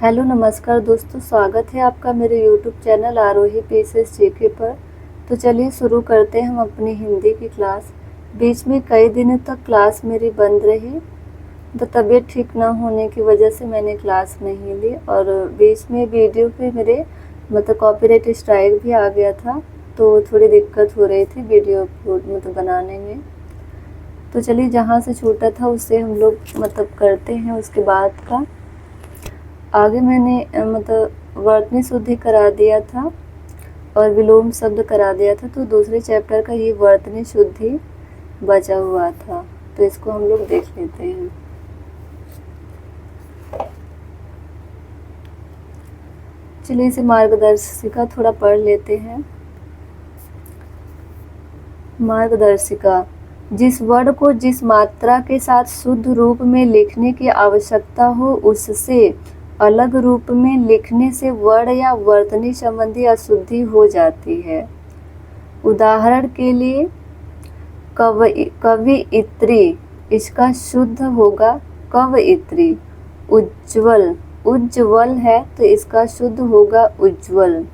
Hello नमस्कार दोस्तों, स्वागत है आपका मेरे यूट्यूब चैनल आरोही पीसेस जेके पर। तो चलिए शुरू करते हैं हम अपनी हिंदी की क्लास। बीच में कई दिनों तक क्लास मेरी बंद रही, तो तबीयत ठीक ना होने की वजह से मैंने क्लास नहीं ली और बीच में वीडियो पे मेरे कॉपीराइट स्ट्राइक भी आ गया था, तो थोड़ी दिक्कत हो रही थी वीडियो अपलोड बनाने में। तो चलिए जहाँ से छूटा था उससे हम लोग करते हैं उसके बाद का। आगे मैंने वर्तनी शुद्धि करा दिया था और विलोम शब्द करा दिया था, तो दूसरे चैप्टर का ये वर्तनी शुद्धि बचा हुआ था, तो इसको हम लोग देख लेते हैं। चलिए इसे मार्गदर्शिका थोड़ा पढ़ लेते हैं। मार्गदर्शिका: जिस वर्ड को जिस मात्रा के साथ शुद्ध रूप में लिखने की आवश्यकता हो उससे अलग रूप में लिखने से वर्ण या वर्तनी संबंधी अशुद्धि हो जाती है। उदाहरण के लिए कवियत्री, इसका शुद्ध होगा कवयित्री। उज्ज्वल, उज्ज्वल है तो इसका शुद्ध होगा उज्ज्वल।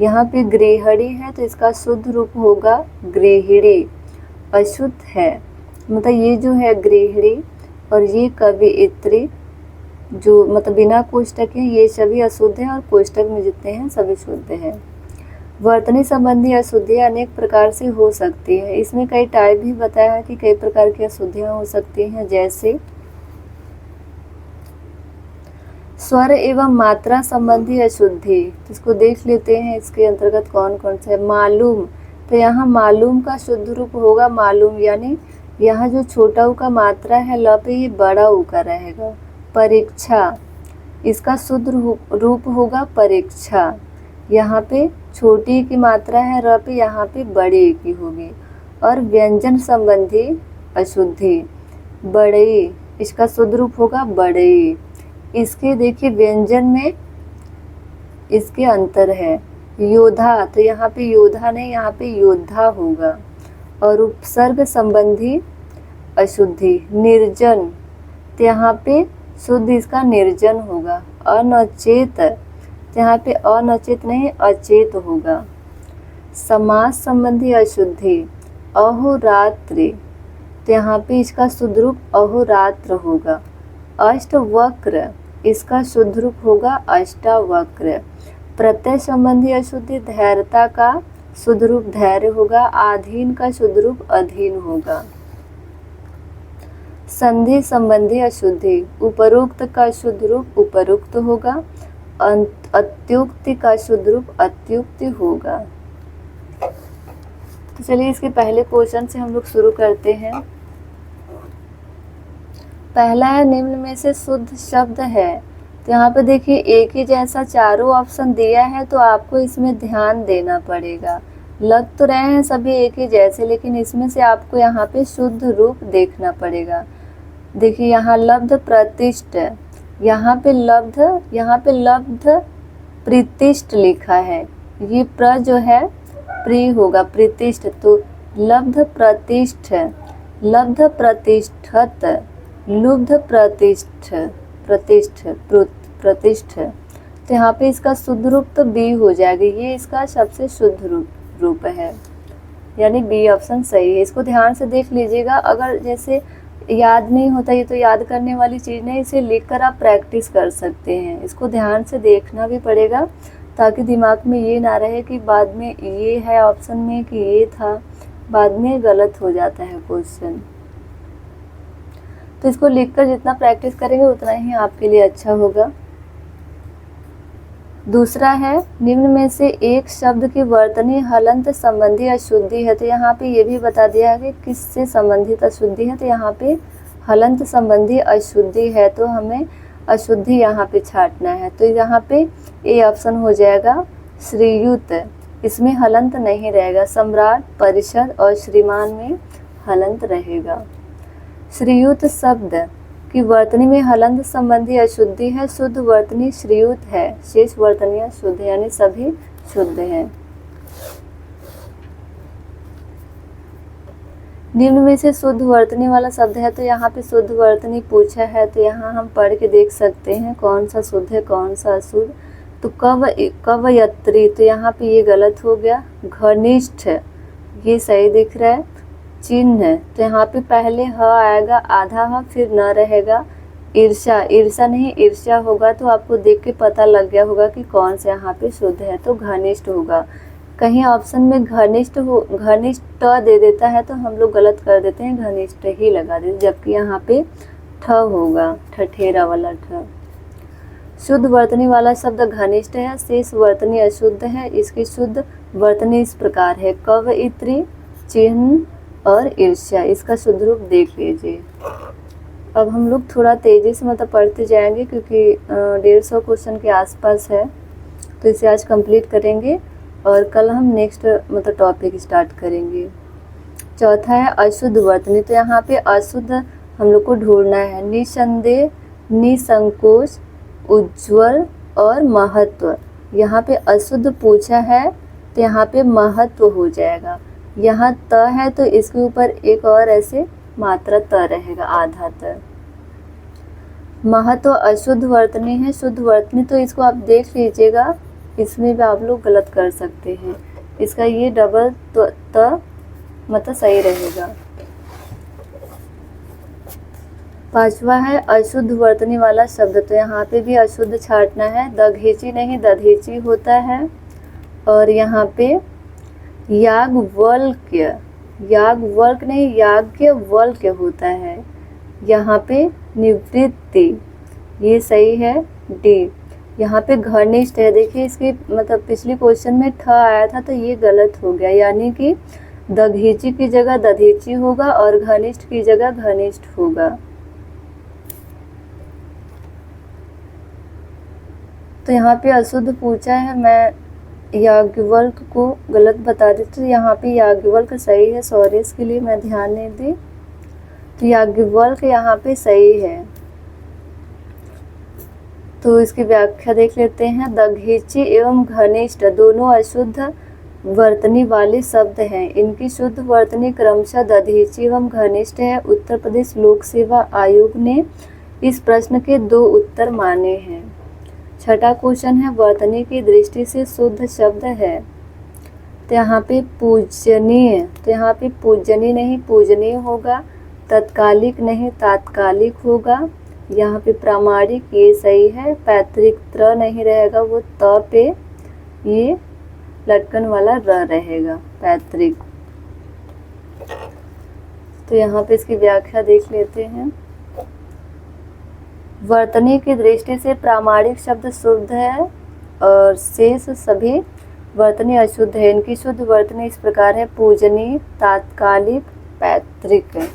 यहाँ पे गृहिणी है तो इसका शुद्ध रूप होगा गृहिणी। अशुद्ध है ये जो है गृहिणी और ये कवियत्री जो बिना कोष्टक है, ये सभी अशुद्ध हैं और कोष्टक में जितने हैं सभी शुद्ध हैं। वर्तनी संबंधी अशुद्धियाँ अनेक प्रकार से हो सकती है। इसमें कई टाइप भी बताया है कि कई प्रकार की अशुद्धियाँ हो सकती हैं, जैसे स्वर एवं मात्रा संबंधी अशुद्धि। इसको देख लेते हैं, इसके अंतर्गत कौन कौन से है। मालूम, तो यहाँ मालूम का शुद्ध रूप होगा मालूम, यानी यहाँ जो छोटा ऊ का मात्रा है ल पे, ये बड़ा ऊ का रहेगा। परीक्षा, इसका शुद्ध रूप होगा परीक्षा। यहाँ पे छोटी की मात्रा है र पे, यहाँ पे बड़े की होगी। और व्यंजन संबंधी अशुद्धि, बड़ई, इसका शुद्ध रूप होगा बड़ई। इसके देखिए व्यंजन में इसके अंतर है। योद्धा, तो यहाँ पे योद्धा नहीं, यहाँ पे योद्धा होगा। और उपसर्ग संबंधी अशुद्धि, निर्जन, तो यहाँ पे शुद्ध इसका निर्जन होगा। अनचेत, तो यहाँ पे अनचेत नहीं अचेत होगा। समास संबंधी अशुद्धि, अहोरात्रि, तो यहाँ पे इसका शुद्ध रूप अहोरात्र होगा। अष्टवक्र, इसका शुद्ध रूप होगा अष्टावक्र। प्रत्यय संबंधी अशुद्धि, धैर्यता का शुद्ध रूप धैर्य होगा। आधीन का शुद्ध रूप अधीन होगा। संधि संबंधी अशुद्धि, उपरोक्त का शुद्ध रूप उपरोक्त होगा। अत्युक्ति का शुद्ध रूप अत्युक्ति होगा। तो चलिए इसके पहले क्वेश्चन से हम लोग शुरू करते हैं। पहला है, निम्न में से शुद्ध शब्द है। तो यहाँ पे देखिए एक ही जैसा चारों ऑप्शन दिया है, तो आपको इसमें ध्यान देना पड़ेगा। लग तो रहे हैं सभी एक ही जैसे, लेकिन इसमें से आपको यहाँ पे शुद्ध रूप देखना पड़ेगा। देखिए यहाँ लब्ध प्रतिष्ठ, यहाँ पे लब्ध प्रतिष्ठ लिखा है। ये प्र जो है प्री होगा, प्रतिष्ठ, तो लब्ध प्रतिष्ठ, लब्ध प्रतिष्ठत, लुब्ध प्रतिष्ठ, प्रतिष्ठ। तो यहाँ पे इसका शुद्ध रूप तो बी हो जाएगा। ये इसका सबसे शुद्ध रूप है, यानी बी ऑप्शन सही है। इसको ध्यान से देख लीजिएगा। अगर जैसे याद नहीं होता, ये तो याद करने वाली चीज़ नहीं, इसे लिखकर आप प्रैक्टिस कर सकते हैं। इसको ध्यान से देखना भी पड़ेगा ताकि दिमाग में ये ना रहे कि बाद में ये है ऑप्शन में कि ये था, बाद में गलत हो जाता है क्वेश्चन। तो इसको लिखकर जितना प्रैक्टिस करेंगे उतना ही आपके लिए अच्छा होगा। दूसरा है, निम्न में से एक शब्द की वर्तनी हलंत संबंधी अशुद्धि है। तो यहाँ पे ये भी बता दिया है कि किससे संबंधित अशुद्धि है। तो यहाँ पे हलंत संबंधी अशुद्धि है, तो हमें अशुद्धि यहाँ पे छांटना है। तो यहाँ पे ए ऑप्शन हो जाएगा श्रीयुत, इसमें हलंत नहीं रहेगा। सम्राट, परिषद और श्रीमान में हलंत रहेगा। श्रीयुत शब्द कि वर्तनी में हलंत संबंधी अशुद्धि है। शुद्ध वर्तनी श्रीयुत है, शेष वर्तनियां शुद्ध है, यानी सभी शुद्ध हैं। निम्न में से शुद्ध वर्तनी वाला शब्द है, तो यहाँ पे शुद्ध वर्तनी पूछा है, तो यहाँ हम पढ़ के देख सकते हैं कौन सा शुद्ध है कौन सा अशुद्ध। तो कवयत्री, तो यहाँ पे ये गलत हो गया। घनिष्ठ, ये सही दिख रहा है। चिन्ह, तो यहाँ पे पहले ह आएगा, आधा ह, फिर न रहेगा। ईर्षा, ईर्षा नहीं ईर्ष्या होगा, तो आपको देख के पता लग गया होगा कि कौन सा यहाँ पे शुद्ध है, तो घनिष्ठ होगा। कहीं ऑप्शन में घनिष्ठ दे देता है तो हम लोग गलत कर देते हैं, घनिष्ठ ही लगा देते, जबकि यहाँ पे ठ होगा, ठठेरा वाला ठ। शुद्ध वर्तनी वाला शब्द घनिष्ठ है, शेष वर्तनी अशुद्ध है। इसकी शुद्ध वर्तनी इस प्रकार है, कवयित्री, चिन्ह और ईर्ष्या। इसका शुद्ध रूप देख लीजिए। अब हम लोग थोड़ा तेजी से मतलब पढ़ते जाएंगे, क्योंकि 150 क्वेश्चन के आसपास है, तो इसे आज कंप्लीट करेंगे और कल हम नेक्स्ट मतलब टॉपिक स्टार्ट करेंगे। चौथा है अशुद्ध वर्तनी, तो यहाँ पे अशुद्ध हम लोग को ढूंढना है। निसंदेह, निसंकोच, उज्ज्वल और महत्व। यहाँ पे अशुद्ध पूछा है, तो यहाँ पे महत्व हो जाएगा। यहाँ त है, तो इसके ऊपर एक और ऐसे मात्रा त रहेगा, आधा त। महत्व अशुद्ध वर्तनी है। शुद्ध वर्तनी, तो इसको आप देख लीजिएगा, इसमें भी आप लोग गलत कर सकते हैं। इसका ये डबल त मतलब सही रहेगा। पांचवा है अशुद्ध वर्तनी वाला शब्द, तो यहाँ पे भी अशुद्ध छांटना है। दघेची नहीं दधेची होता है। और यहाँ पे याज्ञवल्क्य, याज्ञवल्क्य नहीं याज्ञवल्क्य होता है। यहाँ पे निवृत्ति, ये सही है, डी। यहाँ पे घनिष्ठ है, देखिए इसकी मतलब पिछले क्वेश्चन में ठ आया था, तो ये गलत हो गया, यानी कि दघेची की जगह दधेची होगा और घनिष्ठ की जगह घनिष्ठ होगा। तो यहाँ पे अशुद्ध पूछा है, मैं याज्ञवल्क को गलत बता दी, तो यहाँ पे याज्ञवल्क सही है, सॉरी इसके लिए मैं ध्यान नहीं दी। तो याज्ञवल्क यहाँ पे सही है। तो इसकी व्याख्या देख लेते हैं। दघेची एवं घनिष्ठ दोनों अशुद्ध वर्तनी वाले शब्द हैं। इनकी शुद्ध वर्तनी क्रमशः दधेची एवं घनिष्ठ है। उत्तर प्रदेश लोक सेवा आयोग ने इस प्रश्न के 2 उत्तर माने हैं। छठा क्वेश्चन है, वर्तनी की दृष्टि से शुद्ध शब्द है, तो यहाँ पे पूजनीय, तो यहाँ पे पूजनीय नहीं पूजनीय होगा। तत्कालिक नहीं तात्कालिक होगा। यहाँ पे प्रामाणिक, ये सही है। पैतृक, त्र नहीं रहेगा, वो त पे ये लटकन वाला र रहेगा, पैतृक। तो यहाँ पे इसकी व्याख्या देख लेते हैं। वर्तनी की दृष्टि से प्रामाणिक शब्द शुद्ध है और शेष सभी वर्तनी अशुद्ध है। इनकी शुद्ध वर्तनी इस प्रकार है, पूजनीय, तात्कालिक, पैतृक।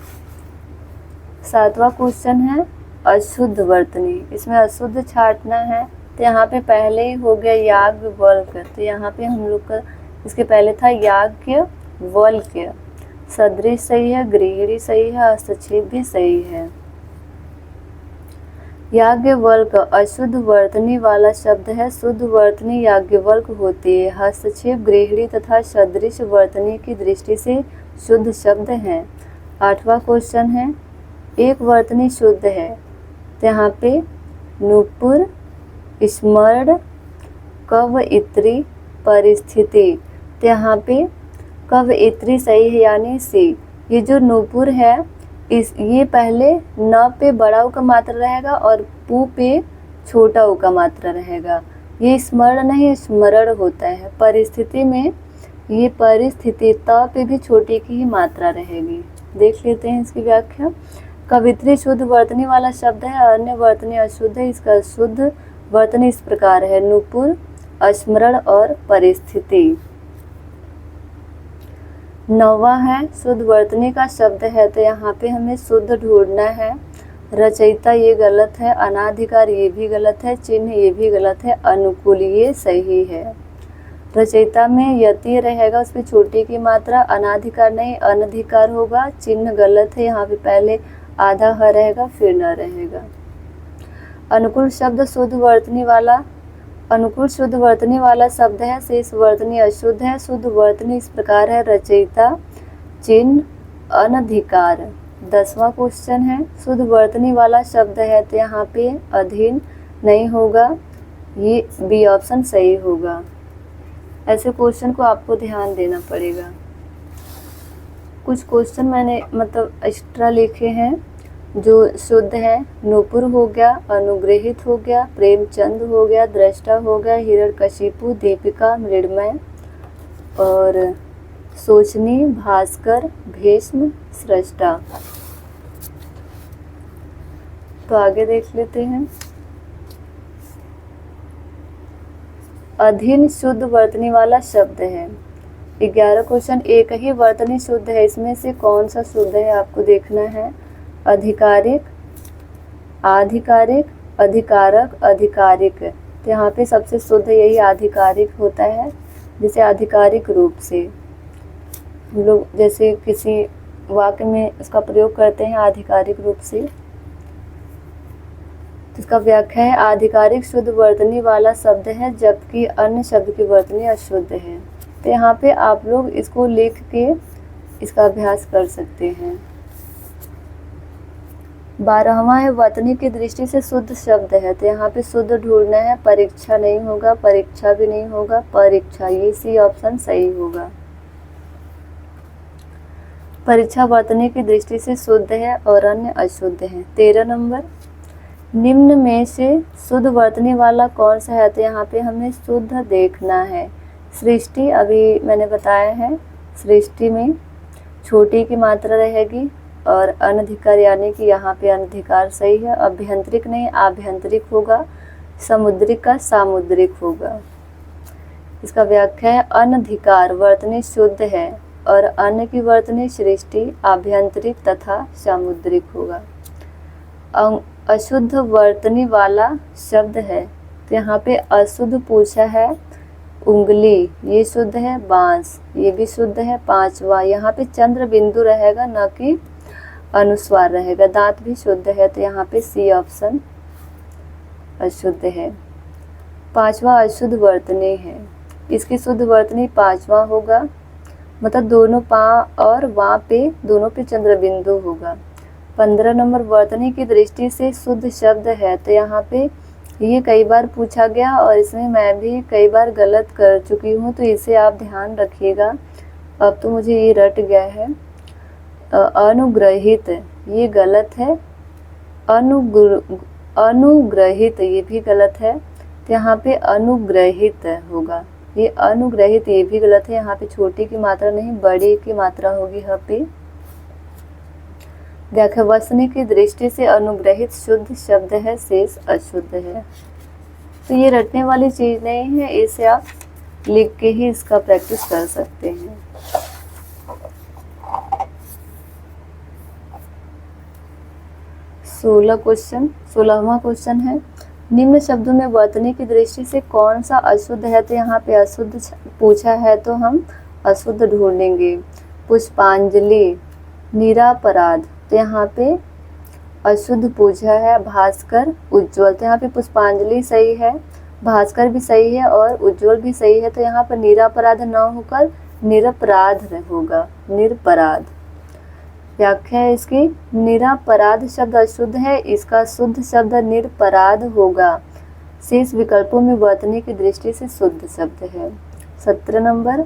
7वां क्वेश्चन है अशुद्ध वर्तनी, इसमें अशुद्ध छांटना है। तो यहाँ पे पहले ही हो गया याज्ञवल्क, तो यहाँ पे हम लोग का इसके पहले था याज्ञवल्क्य। सदृश सही है, गृहिणी सही है, हस्तक्षेप भी सही है। याज्ञवल्क अशुद्ध वर्तनी वाला शब्द है। शुद्ध वर्तनी याज्ञवल्क होती है। हस्तक्षेप गृहिणी तथा सदृश वर्तनी की दृष्टि से शुद्ध शब्द हैं। 8वां क्वेश्चन है, एक वर्तनी शुद्ध है, तो यहाँ पे नूपुर, स्मरण, कवयित्री, परिस्थिति। तो यहाँ पे कवयित्री सही है, यानी सी। ये जो नूपुर है, ये पहले न पे बड़ा उ का मात्रा रहेगा और पू पे छोटा उ का मात्रा रहेगा। ये स्मरण नहीं स्मरण होता है। परिस्थिति में ये परिस्थिति त पे भी छोटी की ही मात्रा रहेगी। देख लेते हैं इसकी व्याख्या। कवित्री शुद्ध वर्तनी वाला शब्द है, अन्य वर्तनी अशुद्ध है। इसका शुद्ध वर्तनी इस प्रकार है, नूपुर, स्मरण और परिस्थिति। 9वां है शुद्ध वर्तनी का शब्द है, तो यहाँ पे हमें शुद्ध ढूंढना है। रचयिता ये गलत है, अनाधिकार ये भी गलत है, चिन्ह ये भी गलत है, अनुकूल ये सही है। रचयिता में यति रहेगा, उस पर छोटी की मात्रा, अनाधिकार नहीं अनधिकार होगा, चिन्ह गलत है, यहाँ पे पहले आधा ह रहेगा फिर न रहेगा। अनुकूल शब्द शुद्ध वर्तनी वाला, अनुकूल शुद्ध वर्तनी वाला शब्द है। शेष वर्तनी अशुद्ध है। शुद्ध वर्तनी इस प्रकार है, रचयिता, चिन्ह, अनधिकार। 10वां क्वेश्चन है, शुद्ध वर्तनी वाला शब्द है तो यहाँ पे अधीन नहीं होगा, ये बी ऑप्शन सही होगा। ऐसे क्वेश्चन को आपको ध्यान देना पड़ेगा। कुछ क्वेश्चन मैंने मतलब एक्स्ट्रा लिखे हैं जो शुद्ध है। नूपुर हो गया, अनुग्रहित हो गया, प्रेमचंद हो गया, दृष्टा हो गया, हिरण्यकशिपु, दीपिका, मृण्मय और सोचनी, भास्कर, भीष्म, सृष्टा। तो आगे देख लेते हैं। अधीन शुद्ध वर्तनी वाला शब्द है। 11 क्वेश्चन, एक ही वर्तनी शुद्ध है, इसमें से कौन सा शुद्ध है आपको देखना है। अधिकारिक, आधिकारिक, अधिकारक, अधिकारिक। तो यहाँ पे सबसे शुद्ध यही आधिकारिक होता है, जिसे आधिकारिक रूप से हम लोग जैसे किसी वाक्य में इसका प्रयोग करते हैं आधिकारिक रूप से। तो इसका व्याख्या है, आधिकारिक शुद्ध वर्तनी वाला शब्द है जबकि अन्य शब्द की वर्तनी अशुद्ध है। तो यहाँ पे आप लोग इसको लिख के इसका अभ्यास कर सकते हैं। 12वां है, वर्तनी की दृष्टि से शुद्ध शब्द है। तो यहाँ पे शुद्ध ढूंढना है, परीक्षा नहीं होगा, परीक्षा भी नहीं होगा, परीक्षा, ये सी ऑप्शन सही होगा। परीक्षा वर्तनी की दृष्टि से शुद्ध है और अन्य अशुद्ध है। 13 नंबर, निम्न में से शुद्ध वर्तनी वाला कौन सा है। तो यहाँ पे हमें शुद्ध देखना है। सृष्टि, अभी मैंने बताया है, सृष्टि में छोटी की मात्रा रहेगी और अनधिकार यानी कि यहाँ पे अनधिकार सही है। अभ्यंतरिक नहीं, आभ्यंतरिक होगा। समुद्रिक का सामुद्रिक होगा। इसका व्याख्या है, अनधिकार वर्तनी शुद्ध है और अन्य की वर्तनी सृष्टि, आभ्यंतरिक तथा सामुद्रिक होगा। अशुद्ध वर्तनी वाला शब्द है। तो यहाँ पे अशुद्ध पूछा है। उंगली, ये शुद्ध है। बांस, ये भी शुद्ध है। 5वां, यहाँ पे चंद्र बिंदु रहेगा, न कि अनुस्वार रहेगा। दांत भी शुद्ध है, तो यहाँ पे सी ऑप्शन अशुद्ध है। 5वां अशुद्ध वर्तनी है, इसकी शुद्ध वर्तनी 5वां होगा, मतलब दोनों पा और वहाँ पे दोनों पे चंद्र बिंदु होगा। 15 नंबर, वर्तनी की दृष्टि से शुद्ध शब्द है। तो यहाँ पे ये कई बार पूछा गया और इसमें मैं भी कई बार गलत कर चुकी हूँ, तो इसे आप ध्यान रखिएगा। अब तो मुझे ये रट गया है। अनुग्रहित, ये गलत है। अनुग्रहित, ये भी गलत है। तो यहाँ पे अनुग्रहित होगा। ये अनुग्रहित, ये भी गलत है। यहाँ पे छोटी की मात्रा नहीं, बड़ी की मात्रा होगी यहाँ पे। व्याख्या, वचनी की दृष्टि से अनुग्रहित शुद्ध शब्द है, शेष अशुद्ध है। तो ये रटने वाली चीज नहीं है, इसे आप लिख के ही इसका प्रैक्टिस कर सकते हैं। क्वेश्चन 16वां क्वेश्चन है, निम्न शब्दों में वर्तनी की दृष्टि से कौन सा अशुद्ध है। तो यहाँ पे अशुद्ध पूछा है, तो हम अशुद्ध ढूंढेंगे। पुष्पांजलि, निरापराध, तो यहाँ पे अशुद्ध पूछा है। भास्कर, उज्ज्वल, तो यहाँ पे पुष्पांजलि सही है, भास्कर भी सही है और उज्ज्वल भी सही है। तो यहाँ पर निरापराध न होकर निरपराध होगा, निरपराध। व्याख्या है इसकी, निरापराध शब्द अशुद्ध है, इसका शुद्ध शब्द निरपराध होगा। शेष विकल्पों में वर्तनी की दृष्टि से शुद्ध शब्द है। 17 नंबर,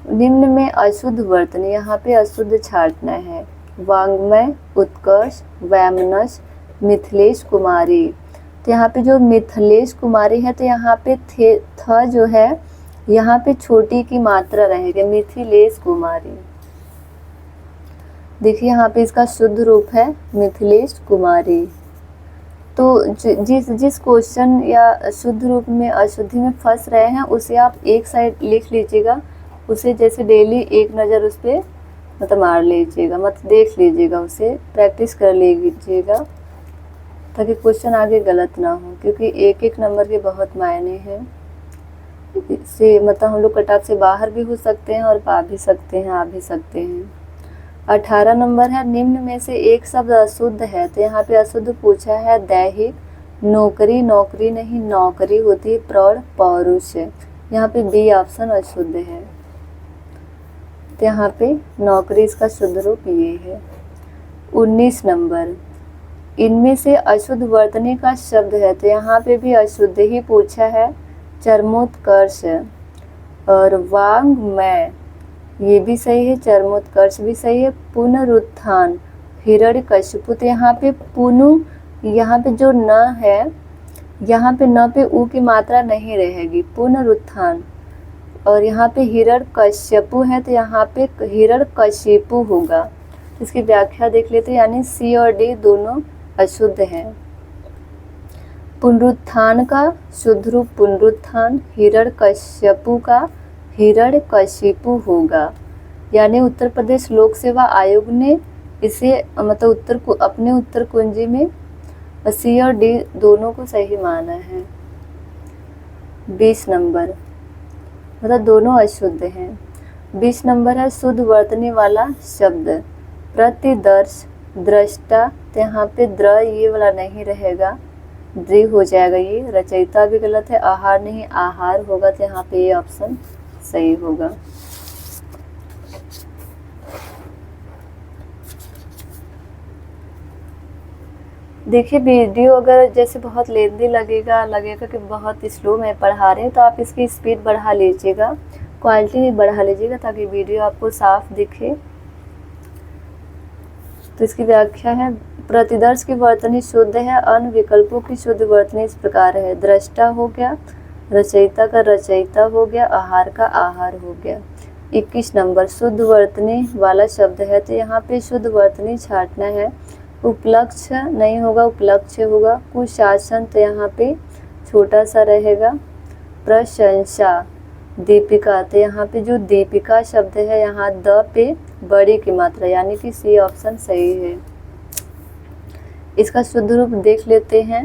निम्न में अशुद्ध वर्तनी, यहाँ पे अशुद्ध छांटना है। वांग्मय, उत्कर्ष, वैमनस, मिथिलेश कुमारी। तो यहाँ पे जो मिथिलेश कुमारी है, तो यहाँ पे थ जो है यहाँ पे छोटी की मात्रा रहेगी, मिथिलेश कुमारी। देखिए यहाँ पे इसका शुद्ध रूप है मिथिलेश कुमारी। तो जिस क्वेश्चन या शुद्ध रूप में अशुद्धि में फंस रहे हैं उसे आप एक साइड लिख लीजिएगा, उसे जैसे डेली एक नज़र उस पर मतलब मार लीजिएगा, मत देख लीजिएगा, उसे प्रैक्टिस कर लीजिएगा ताकि क्वेश्चन आगे गलत ना हो, क्योंकि एक एक नंबर के बहुत मायने हैं। इससे मतलब हम लोग कटाप से बाहर भी हो सकते हैं और पा भी सकते हैं, आ भी सकते हैं। 18 नंबर है, निम्न में से एक शब्द अशुद्ध है। तो यहाँ पे अशुद्ध पूछा है। दैहिक, नौकरी, नौकरी नहीं, नौकरी होती है। प्रौढ़, पौरुष, यहाँ पे बी ऑप्शन अशुद्ध है। तो यहाँ पे नौकरी इसका शुद्ध रूप ये है। 19 नंबर, इनमें से अशुद्ध वर्तनी का शब्द है, तो यहाँ पे भी अशुद्ध ही पूछा है। चरमोत्कर्ष और वाङ्मय ये भी सही है, चरमोत्कर्ष भी सही है। पुनरुत्थान, हिरण्यकशिपु, तो यहाँ पे पुनु, यहाँ पे जो न है, यहाँ पे न पे उ की मात्रा नहीं रहेगी, पुनरुत्थान। और यहाँ पे हिरण्यकश्यपु है, तो यहाँ पे हिरण्यकशिपु होगा। इसकी व्याख्या देख लेते हैं, यानी सी और डी दोनों अशुद्ध हैं। पुनरुत्थान का शुद्ध रूप पुनरुत्थान, हिरण्यकश्यपु का हिरण्यकशिपु होगा। यानी उत्तर प्रदेश लोक सेवा आयोग ने इसे मतलब अपने उत्तर कुंजी में सी और डी दोनों को सही माना है। 20 नंबर, मतलब दोनों अशुद्ध हैं। 20 नंबर है शुद्ध वर्तनी वाला शब्द। प्रतिदर्श, दृष्टा, तो यहाँ पे द्र ये वाला नहीं रहेगा, द्रि हो जाएगा ये। रचयिता भी गलत है, आहार नहीं आहार होगा, तो यहाँ पे ये ऑप्शन सही होगा। देखिए वीडियो अगर जैसे बहुत लेंदी लगेगा कि बहुत स्लो में पढ़ा रहे हैं, तो आप इसकी स्पीड बढ़ा लीजिएगा, क्वालिटी भी बढ़ा लीजिएगा, ताकि वीडियो आपको साफ दिखे। तो इसकी व्याख्या है, प्रतिदर्श की वर्तनी शुद्ध है, अन्य विकल्पों की शुद्ध वर्तनी इस प्रकार है। दृष्टा हो गया, रचयिता का रचयिता हो गया, आहार का आहार हो गया। 21 नंबर, शुद्ध वर्तनी वाला शब्द है, तो यहाँ पे शुद्ध वर्तनी छांटना है। उपलक्ष नहीं होगा, उपलक्ष्य होगा। कुशासन, तो यहाँ पे छोटा सा रहेगा। प्रशंसा, दीपिका, तो यहाँ पे जो दीपिका शब्द है, यहाँ द पे बड़ी की मात्रा, यानी कि सी ऑप्शन सही है। इसका शुद्ध रूप देख लेते हैं।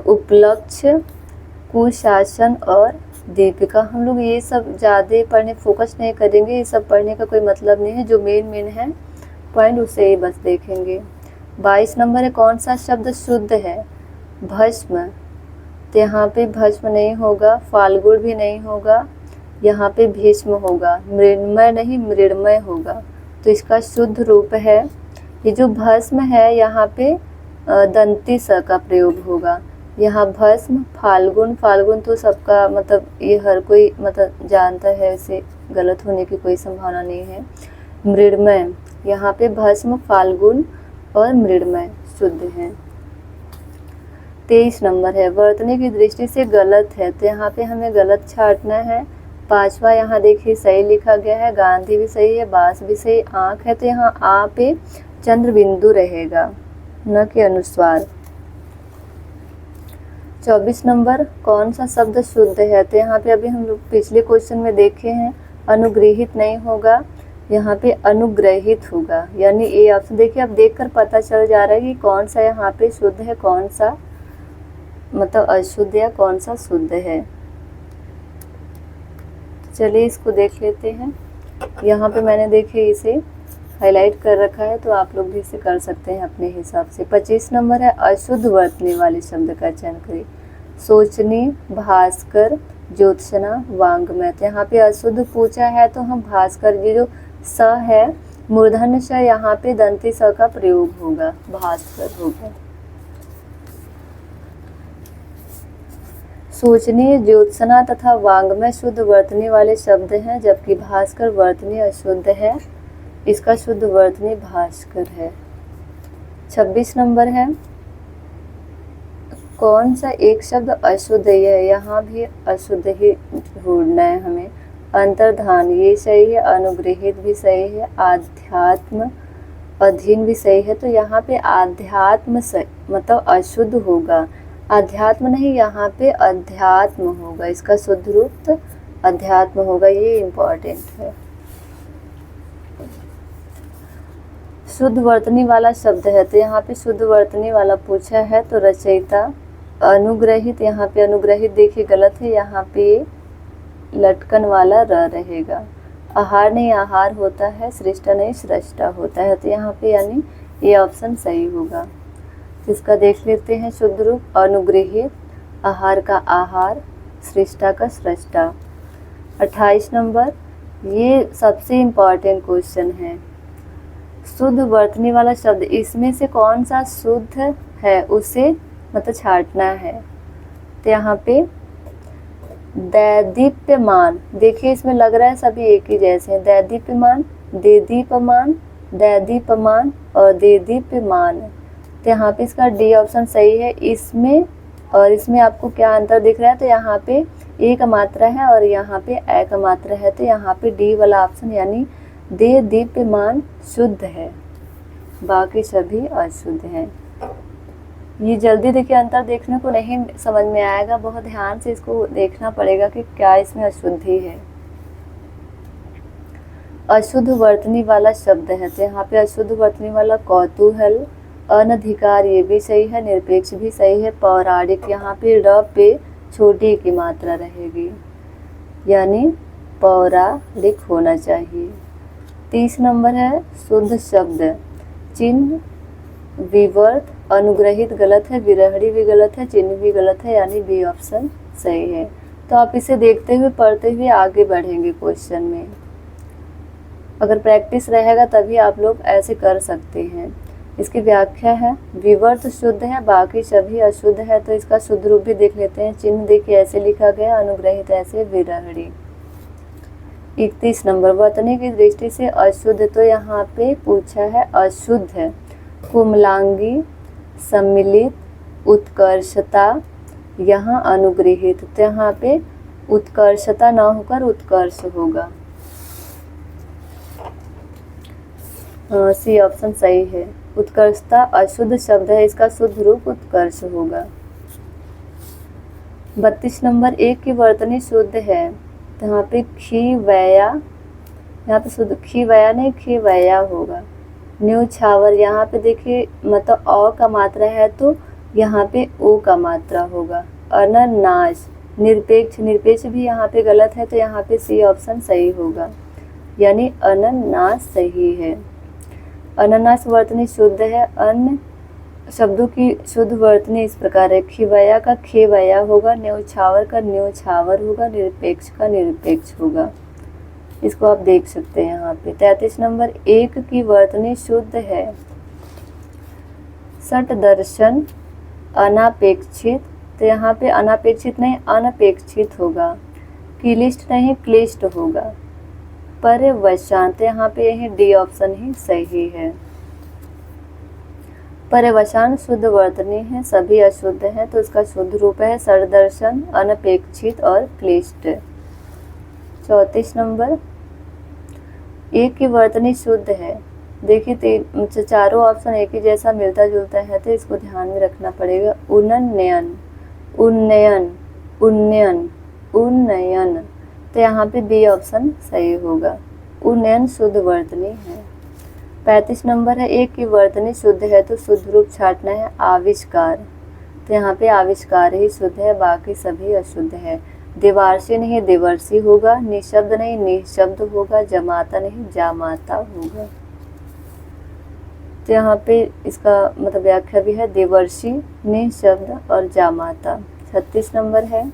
उपलक्ष्य, कुशासन और दीपिका। हम लोग ये सब ज़्यादा पढ़ने फोकस नहीं करेंगे, ये सब पढ़ने का कोई मतलब नहीं है। जो मेन है पॉइंट उसे ही बस देखेंगे। 22 नंबर है, कौन सा शब्द शुद्ध है? भस्म, तो यहाँ पे भस्म नहीं होगा, फाल्गुन भी नहीं होगा, यहाँ पे भीष्म होगा। मृण्मय नहीं मृण्मय होगा, तो इसका शुद्ध रूप है। ये जो भस्म है यहाँ पे दंती स का प्रयोग होगा। यहाँ भस्म, फाल्गुन, फाल्गुन तो सबका मतलब ये हर कोई मतलब जानता है, इसे गलत होने की कोई संभावना नहीं है। मृण्मय, यहाँ पे भस्म, फाल्गुन और मृण्मय शुद्ध हैं। 23 नंबर है, वर्तनी की दृष्टि से गलत है, तो यहाँ पे हमें गलत छांटना है। 5वां यहाँ देखिए सही लिखा गया है, गांधी भी सही है, बास भी सही। आँख है, तो यहाँ आ पे चंद्र बिंदु रहेगा, न कि अनुस्वार। 24 नंबर, कौन सा शब्द शुद्ध है? तो यहाँ पे अभी हम लोग पिछले क्वेश्चन में देखे हैं, अनुग्रहित नहीं होगा, यहाँ पे अनुग्रहित होगा। यानी ए ऑप्शन देखिए, अब देखकर पता चल जा रहा है कि कौन सा यहाँ पे शुद्ध है, कौन सा मतलब अशुद्ध या कौन सा शुद्ध है। चलिए इसको देख लेते हैं। यहाँ पे मैंने देखिए इसे हाईलाइट कर रखा है, तो आप लोग भी इसे कर सकते हैं अपने हिसाब से। 25 नंबर है, अशुद्ध वर्तनी वाले शब्द का चयन करें। सोचनी, भास्कर, ज्योत्सना, वाङ्मय, तो यहाँ पे अशुद्ध पूछा है, तो हम भास्कर, ये जो स है मूर्धन्य स, यहाँ पे दंती स का प्रयोग होगा, भास्कर होगा। सोचनी, ज्योत्सना तथा वाङ्मय शुद्ध वर्तनी वाले शब्द हैं, जबकि भास्कर वर्तनी अशुद्ध है, इसका शुद्ध वर्तनी भास्कर है। 26 नंबर है, कौन सा एक शब्द अशुद्ध है? यहाँ भी अशुद्ध ही ढूंढना है हमें। अंतर्धान ये सही है, अनुग्रहित भी सही है, आध्यात्म, अधीन भी सही है, तो यहाँ पे आध्यात्म मतलब अशुद्ध होगा। अध्यात्म नहीं, यहाँ पे अध्यात्म होगा, इसका शुद्ध रूप अध्यात्म होगा, ये इम्पोर्टेंट है। शुद्ध वर्तनी वाला शब्द है, तो यहाँ पे शुद्ध वर्तनी वाला पूछा है, तो रचयिता। अनुग्रहित, यहाँ पे अनुग्रहित देखिए गलत है, यहाँ पे लटकन वाला र रहेगा। आहार नहीं आहार होता है, सृष्टा नहीं सृष्टा होता है, तो यहाँ पे यानी ये ऑप्शन सही होगा। तो इसका देख लेते हैं शुद्ध रूप। अनुग्रहित, आहार का आहार, सृष्टा का सृष्टा। 28 नंबर, ये सबसे इम्पॉर्टेंट क्वेश्चन है। शुद्ध वर्तनी वाला शब्द, इसमें से कौन सा शुद्ध है उसे मतलब छांटना है। तो यहाँ पे दैदीप्यमान, देखिए इसमें लग रहा है सभी एक ही जैसे हैं। दैदीप्यमान, देदीप्यमान, दैदीप्यमान और देदीप्यमान। तो यहाँ पे इसका डी ऑप्शन सही है। इसमें और इसमें आपको क्या अंतर दिख रहा है, तो यहाँ पे ए का मात्रा है और यहाँ पे ए का मात्रा है, तो यहाँ पे डी वाला ऑप्शन यानी दे दीप्यमान शुद्ध है, बाकी सभी अशुद्ध हैं। ये जल्दी देखिए अंतर देखने को नहीं समझ में आएगा, बहुत ध्यान से इसको देखना पड़ेगा कि क्या इसमें अशुद्धि है। अशुद्ध वर्तनी वाला शब्द है, तो यहाँ पे अशुद्ध वर्तनी वाला कौतूहल, अनधिकार ये भी सही है, निरपेक्ष भी सही है, पौराणिक यहाँ पे र पे छोटी की मात्रा रहेगी यानी पौराणिक होना चाहिए। 30 नंबर है शुद्ध शब्द, चिन्ह, विवर्त, अनुग्रहित गलत है, विरहणी भी गलत है, चिन्ह भी गलत है यानी बी ऑप्शन सही है। तो आप इसे देखते हुए पढ़ते हुए आगे बढ़ेंगे क्वेश्चन में। अगर प्रैक्टिस रहेगा तभी आप लोग ऐसे कर सकते हैं। इसकी व्याख्या है, विवर्त शुद्ध है, बाकी सभी अशुद्ध है। तो इसका शुद्ध रूप भी देख लेते हैं। चिन्ह देखिए ऐसे लिखा गया, अनुग्रहित ऐसे, विरहणी। 31 नंबर, वर्तनी की दृष्टि से अशुद्ध, तो यहाँ पे पूछा है अशुद्ध है कुमलांगी, सम्मिलित, उत्कर्षता, यहाँ अनुग्रहित। तो यहाँ पे उत्कर्षता ना होकर उत्कर्ष होगा। सी ऑप्शन सही है। उत्कर्षता अशुद्ध शब्द है, इसका शुद्ध रूप उत्कर्ष होगा। 32 नंबर, एक की वर्तनी शुद्ध है, तो यहाँ पे खी वया, यहाँ पे शुद्ध खी वया नहीं खी वया होगा। न्यूछावर, यहाँ पे देखिए मतलब अ का मात्रा है तो यहाँ पे ओ का मात्रा होगा। अनन्नास, निरपेक्ष, निरपेक्ष भी यहाँ पे गलत है, तो यहाँ पे सी ऑप्शन सही होगा यानी अनन्नास सही है। अनन्नास वर्तनी शुद्ध है। अन्य शब्दों की शुद्ध वर्तनी इस प्रकार है, खिवया का खेवया होगा, न्यौछावर का न्यौछावर होगा, निरपेक्ष का निरपेक्ष होगा। इसको आप देख सकते हैं यहाँ पे। 33 नंबर, एक की वर्तनी शुद्ध है, सट दर्शन, अनापेक्षित, तो यहाँ पे अनापेक्षित नहीं अनपेक्षित होगा। क्लिष्ट नहीं क्लिष्ट होगा। पर्यवसान, तो यहाँ पे यही डी ऑप्शन ही सही है। पर्यवसान शुद्ध वर्तनी है, सभी अशुद्ध है, तो इसका शुद्ध रूप है सदर्शन, अनपेक्षित और क्लिष्ट। 34 नंबर, एक की वर्तनी शुद्ध है, देखिए चारों ऑप्शन एक ही जैसा मिलता जुलता है, तो इसको ध्यान में रखना पड़ेगा। उन्नयन, उन्नयन, उन्नयन, उन्नयन, तो यहाँ पे बी ऑप्शन सही होगा। उन्नयन शुद्ध वर्तनी है। 35 नंबर है, एक की वर्तनी शुद्ध है, तो शुद्ध रूप छांटना है आविष्कार, तो यहाँ पे आविष्कार ही शुद्ध है, बाकी सभी अशुद्ध है। देवार्षी नहीं देवर्षी होगा, निशब्द नहीं निशब्द होगा, जमाता नहीं जामाता होगा। तो यहाँ पे इसका मतलब व्याख्या भी है, देवर्षी, निशब्द और जामाता। 36 नंबर है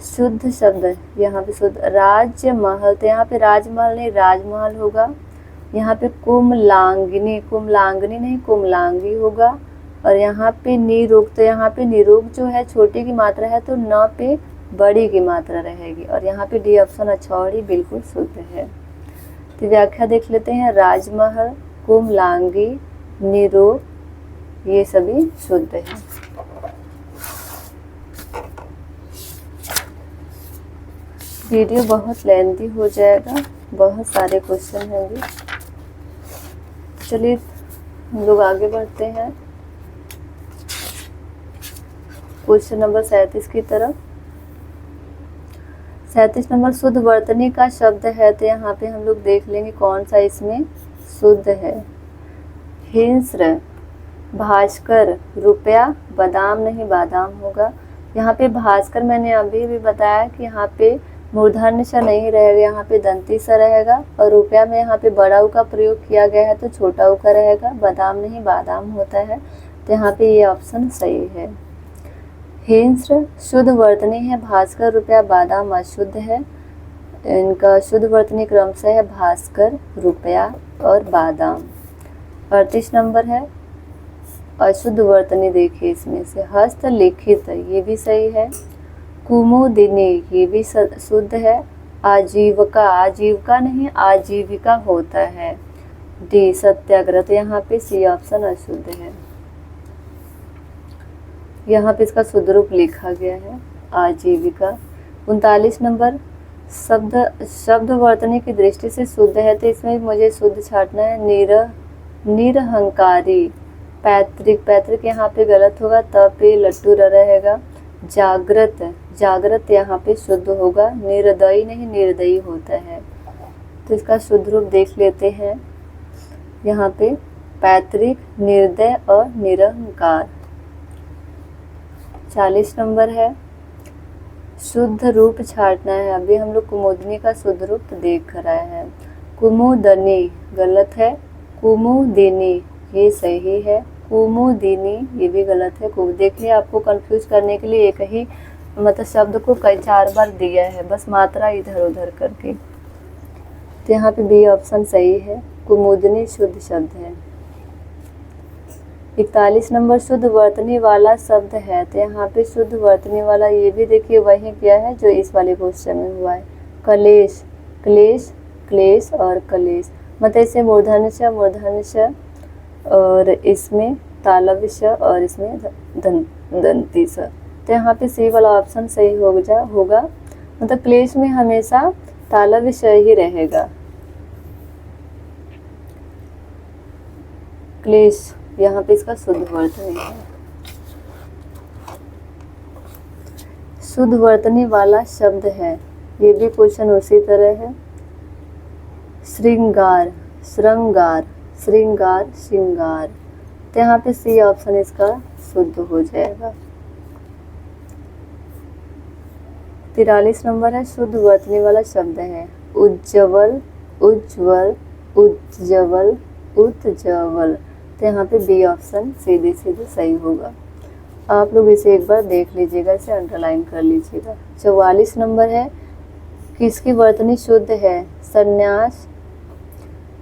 शुद्ध शब्द, यहाँ पे शुद्ध राज्य महल, तो यहाँ पे राजमहल नहीं राजमहल होगा। यहाँ पे कुमलांगिनी, कुमलांगिनी नहीं कुमलांगी होगा। और यहाँ पे निरोग, तो यहाँ पे निरोग जो है छोटी की मात्रा है, तो न पे बड़ी की मात्रा रहेगी। और यहाँ पे डी ऑप्शन अछौड़ी बिल्कुल शुद्ध है। तो व्याख्या देख लेते हैं, राजमहल, कुमलांगी, निरोग ये सभी शुद्ध है। वीडियो बहुत लेंथी हो जाएगा, बहुत सारे क्वेश्चन होंगे। चलिए हम लोग आगे बढ़ते हैं क्वेश्चन नंबर 37 की तरफ। 37 नंबर, शुद्ध वर्तनी का शब्द है, तो यहाँ पे हम लोग देख लेंगे कौन सा इसमें शुद्ध है। हिंस्र, भास्कर, रुपया, बादाम नहीं बादाम होगा। यहाँ पे भास्कर मैंने अभी भी बताया कि यहाँ पे मूर्धन्य सा नहीं रहेगा, यहाँ पे दंती सा रहेगा। और रुपया में यहाँ पे बड़ा ऊ का प्रयोग किया गया है, तो छोटा ऊ का रहेगा। बादाम नहीं बादाम होता है, तो यहाँ पे ये ऑप्शन सही है। हिंस्र शुद्ध वर्तनी है, भास्कर, रुपया, बादाम अशुद्ध है। इनका शुद्ध वर्तनी क्रमशः है भास्कर, रुपया और बादाम। 38 नंबर है अशुद्ध वर्तनी, देखिए इसमें से हस्तलिखित, ये भी सही है। कुमुदिनी, ये भी शुद्ध है। आजीविका, आजीविका नहीं आजीविका होता है। डी सत्याग्रह, तो यहाँ पे सी ऑप्शन अशुद्ध है। यहाँ पे इसका शुद्ध रूप लिखा गया है आजीविका। 39 नंबर शब्द वर्तनी की दृष्टि से शुद्ध है, तो इसमें मुझे शुद्ध छाटना है। निरहंकारी, पैतृक, पैतृक यहाँ पे गलत होगा, त पे लट्टू र रहेगा। जागृत, जागृत यहाँ पे शुद्ध होगा। निर्दयी नहीं निर्दयी होता है, तो इसका शुद्ध रूप देख लेते हैं। यहाँ पे पैतृक, निर्दय और निरहंकार। 40 नंबर है शुद्ध रूप छाटना है। अभी हम लोग कुमुदनी का शुद्ध रूप देख रहे हैं। कुमुदनी गलत है, कुमुदिनी ये सही है। कुमुदिनी ये भी गलत है। देखिए आपको कंफ्यूज करने के लिए एक ही मतलब शब्द को कई 4 बार दिया है, बस मात्रा इधर उधर करके। तो यहाँ पे बी ऑप्शन सही है, कुमुदनी शुद्ध शब्द है। 41 नंबर शुद्ध वर्तनी वाला शब्द है, तो यहाँ पे शुद्ध वर्तनी वाला ये भी देखिए वही क्या है जो इस वाले क्वेश्चन में हुआ है। कलेश, क्लेश, क्लेश और कलेश, मतलब इसे मूर्धन्य श, मूर्धन्य श और इसमें तालव्य श और इसमें दंती स। तो यहाँ पे सी वाला ऑप्शन सही होगा। मतलब क्लेश में हमेशा तालव्य श ही रहेगा। क्लेश यहाँ पे इसका शुद्ध वर्तनी है। शुद्ध वर्तनी वाला शब्द है, ये भी क्वेश्चन उसी तरह है। श्रृंगार, श्रृंगार, श्रृंगार, श्रृंगार, तो यहाँ पे सी ऑप्शन इसका शुद्ध हो जाएगा। 43 नंबर है शुद्ध वर्तनी वाला शब्द है उज्ज्वल, उज्ज्वल, उज्ज्वल, उज्ज्वल, तो यहाँ पे बी ऑप्शन सीधे सीधे सही होगा। आप लोग इसे एक बार देख लीजिएगा, इसे अंडरलाइन कर लीजिएगा। 44 नंबर है किसकी वर्तनी शुद्ध है? संन्यास,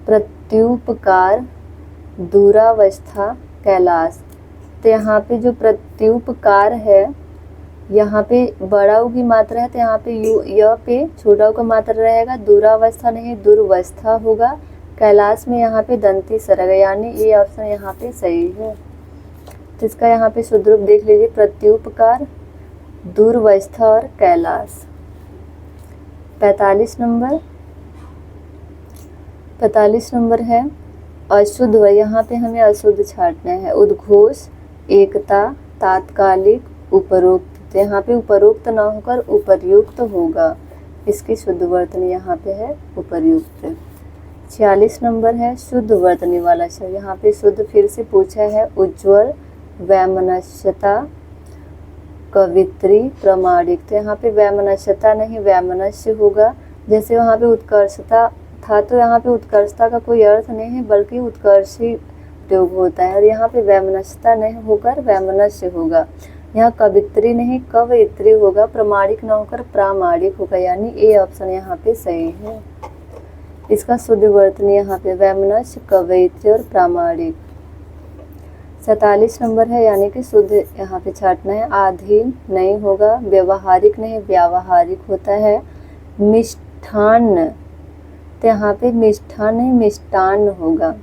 प्रत्युपकार, दूरावस्था, कैलाश। तो यहाँ पे जो प्रत्युपकार है, यहाँ पे बड़ा ऊ की मात्रा है, तो यहाँ पे यू य पे छोटा ऊ का मात्रा रहेगा। दूरावस्था नहीं दुर्वस्था होगा। कैलाश में यहाँ पे दंती स रहेगा, यानी ये ऑप्शन यहाँ पे सही है। तो इसका यहाँ पे शुद्ध रूप देख लीजिए, प्रत्युपकार, दूरवस्था और कैलाश। 45 नंबर है अशुद्ध, यहाँ पे हमें अशुद्ध छाटना है। उद्घोष, एकता, तात्कालिक, उपरोक्त। तो यहाँ पे उपरोक्त ना होकर उपर्युक्त होगा, इसकी शुद्ध वर्तनी यहाँ पे है उपर्युक्त। 46 नंबर है शुद्ध वर्तनी वाला शब्द, यहाँ पे शुद्ध फिर से पूछा है। उज्ज्वल, वैमनस्यता, कवित्री, प्रामाणिक। तो यहाँ पे वैमनस्यता नहीं वैमनस्य होगा। जैसे वहाँ पे उत्कर्षता था, तो यहाँ पे उत्कर्षता का कोई अर्थ नहीं है, बल्कि उत्कर्षी प्रयोग होता है। और यहाँ पे वैमनस्यता नहीं होकर वैमनस्य होगा। यहाँ कवित्री नहीं कवयित्री होगा। प्रामाणिक न होकर प्रामाणिक होगा, यानी ए ऑप्शन यहाँ पे सही है। इसका शुद्ध वर्तनी यहाँ पे वैमनस्य, कवयित्री और प्रामाणिक। 47 नंबर है, यानी कि शुद्ध यहाँ पे छाटना है। आधीन नहीं होगा, व्यवहारिक नहीं व्यावहारिक होता है। मिष्ठान्न, तो यहाँ पे मिष्ठान नहीं मिष्टान्न होगा।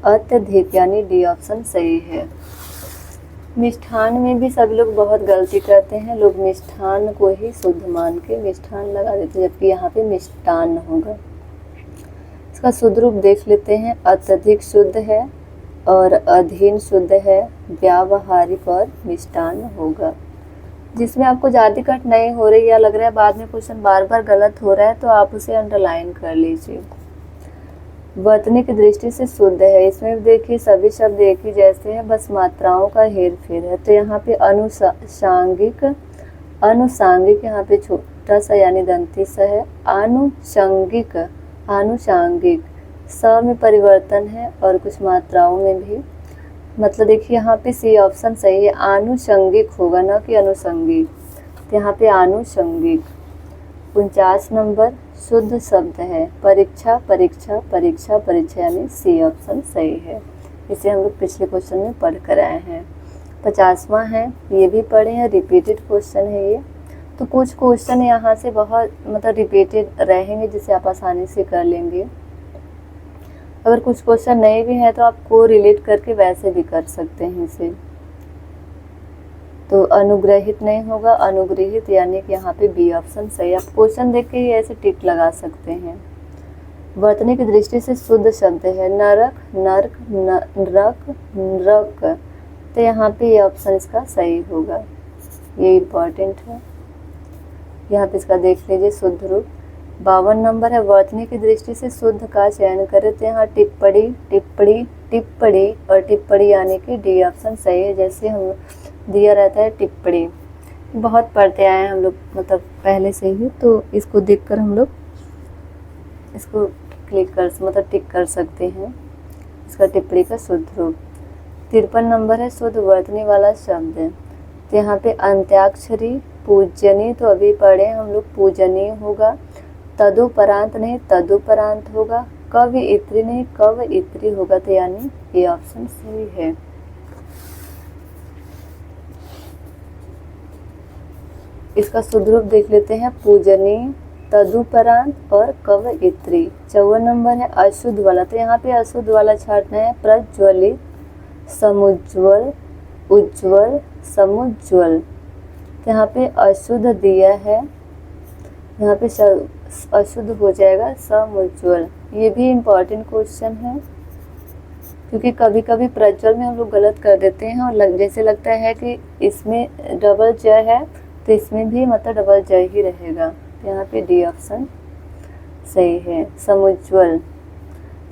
अत्यधिक, यानी डी ऑप्शन सही है। मिष्ठान में भी सभी लोग बहुत गलती करते हैं, लोग मिष्ठान को ही शुद्ध मान के मिष्ठान लगा देते हैं, जबकि यहाँ पे मिष्टान्न होगा। इसका शुद्ध रूप देख लेते हैं। अत्यधिक शुद्ध है और अधीन शुद्ध है, व्यावहारिक और मिष्टान्न होगा। जिसमें आपको ज़्यादा कठिनाई हो रही या लग रहा है बाद में क्वेश्चन बार बार गलत हो रहा है, तो आप उसे अंडरलाइन कर लीजिए। वर्तनी की दृष्टि से शुद्ध है, इसमें देखिए सभी शब्द एक ही जैसे हैं, बस मात्राओं का हेर फेर है। तो यहाँ पे अनुषांगिक, अनुषांगिक यहाँ पे छोटा सा यानी दंती सा है। आनुषंगिक, आनुषांगिक, स में परिवर्तन है और कुछ मात्राओं में भी। मतलब देखिए यहाँ पे सी ऑप्शन सही है, आनुषंगिक होगा ना कि अनुषंगिक। तो यहाँ पे आनुषंगिक। 49 नंबर शुद्ध शब्द है। परीक्षा परीक्षा परीक्षा परीक्षा यानी सी ऑप्शन सही है। इसे हम लोग पिछले क्वेश्चन में पढ़ कर आए हैं। 50वां है, ये भी पढ़े हैं, रिपीटेड क्वेश्चन है ये। तो कुछ क्वेश्चन यहाँ से बहुत रिपीटेड रहेंगे जिसे आप आसानी से कर लेंगे। अगर कुछ क्वेश्चन नए भी हैं तो आपको रिलेट करके वैसे भी कर सकते हैं इसे। तो अनुग्रहित नहीं होगा, अनुग्रहित यानी कि यहाँ पे बी ऑप्शन सही। आप क्वेश्चन देख के ही ऐसे टिक लगा सकते हैं। वर्तनी की दृष्टि से शुद्ध शब्द है नरक, नर्क, नरक, नरक। तो यहाँ पे ये ऑप्शन इसका सही होगा, ये इम्पॉर्टेंट है। यहाँ पे इसका देख लीजिए शुद्ध रूप। 52 नंबर है, वर्तनी की दृष्टि से शुद्ध का चयन करें। तो यहाँ टिप्पणी, टिप्पणी, टिप्पणी और टिप्पणी यानी कि डी ऑप्शन सही है। जैसे हम दिया रहता है टिप्पणी, बहुत पढ़ते आए हैं हम लोग पहले से ही, तो इसको देखकर हम लोग इसको क्लिक कर टिक कर सकते हैं। इसका टिप्पणी का शुद्ध रूप। 53 नंबर है, शुद्ध वर्तनी वाला शब्द है। तो यहाँ पे अंत्याक्षरी, पूजनीय, तो अभी पढ़े हम लोग पूजनीय होगा। तदुपरांत नहीं, तदुपरांत होगा। कवि इत्री नहीं, कव इत्री होगा। तो यानी ये ऑप्शन सही है। इसका शुद्ध रूप देख लेते हैं, पूजनीय, तदुपरांत और कव इत्री। 54 नंबर है, अशुद्ध वाला। तो यहाँ पे अशुद्ध वाला छाटना है, प्रज्वलित, समुज्वल, उज्ज्वल, समुज्वल। तो यहाँ पे अशुद्ध दिया है, यहाँ पे अशुद्ध हो जाएगा समुज्वल। ये भी इम्पॉर्टेंट क्वेश्चन है क्योंकि कभी कभी प्रज्वल में हम लोग गलत कर देते हैं और जैसे लगता है कि इसमें डबल ज है तो इसमें भी डबल ज ही रहेगा। तो यहाँ पे डी ऑप्शन सही है। समुज्वल,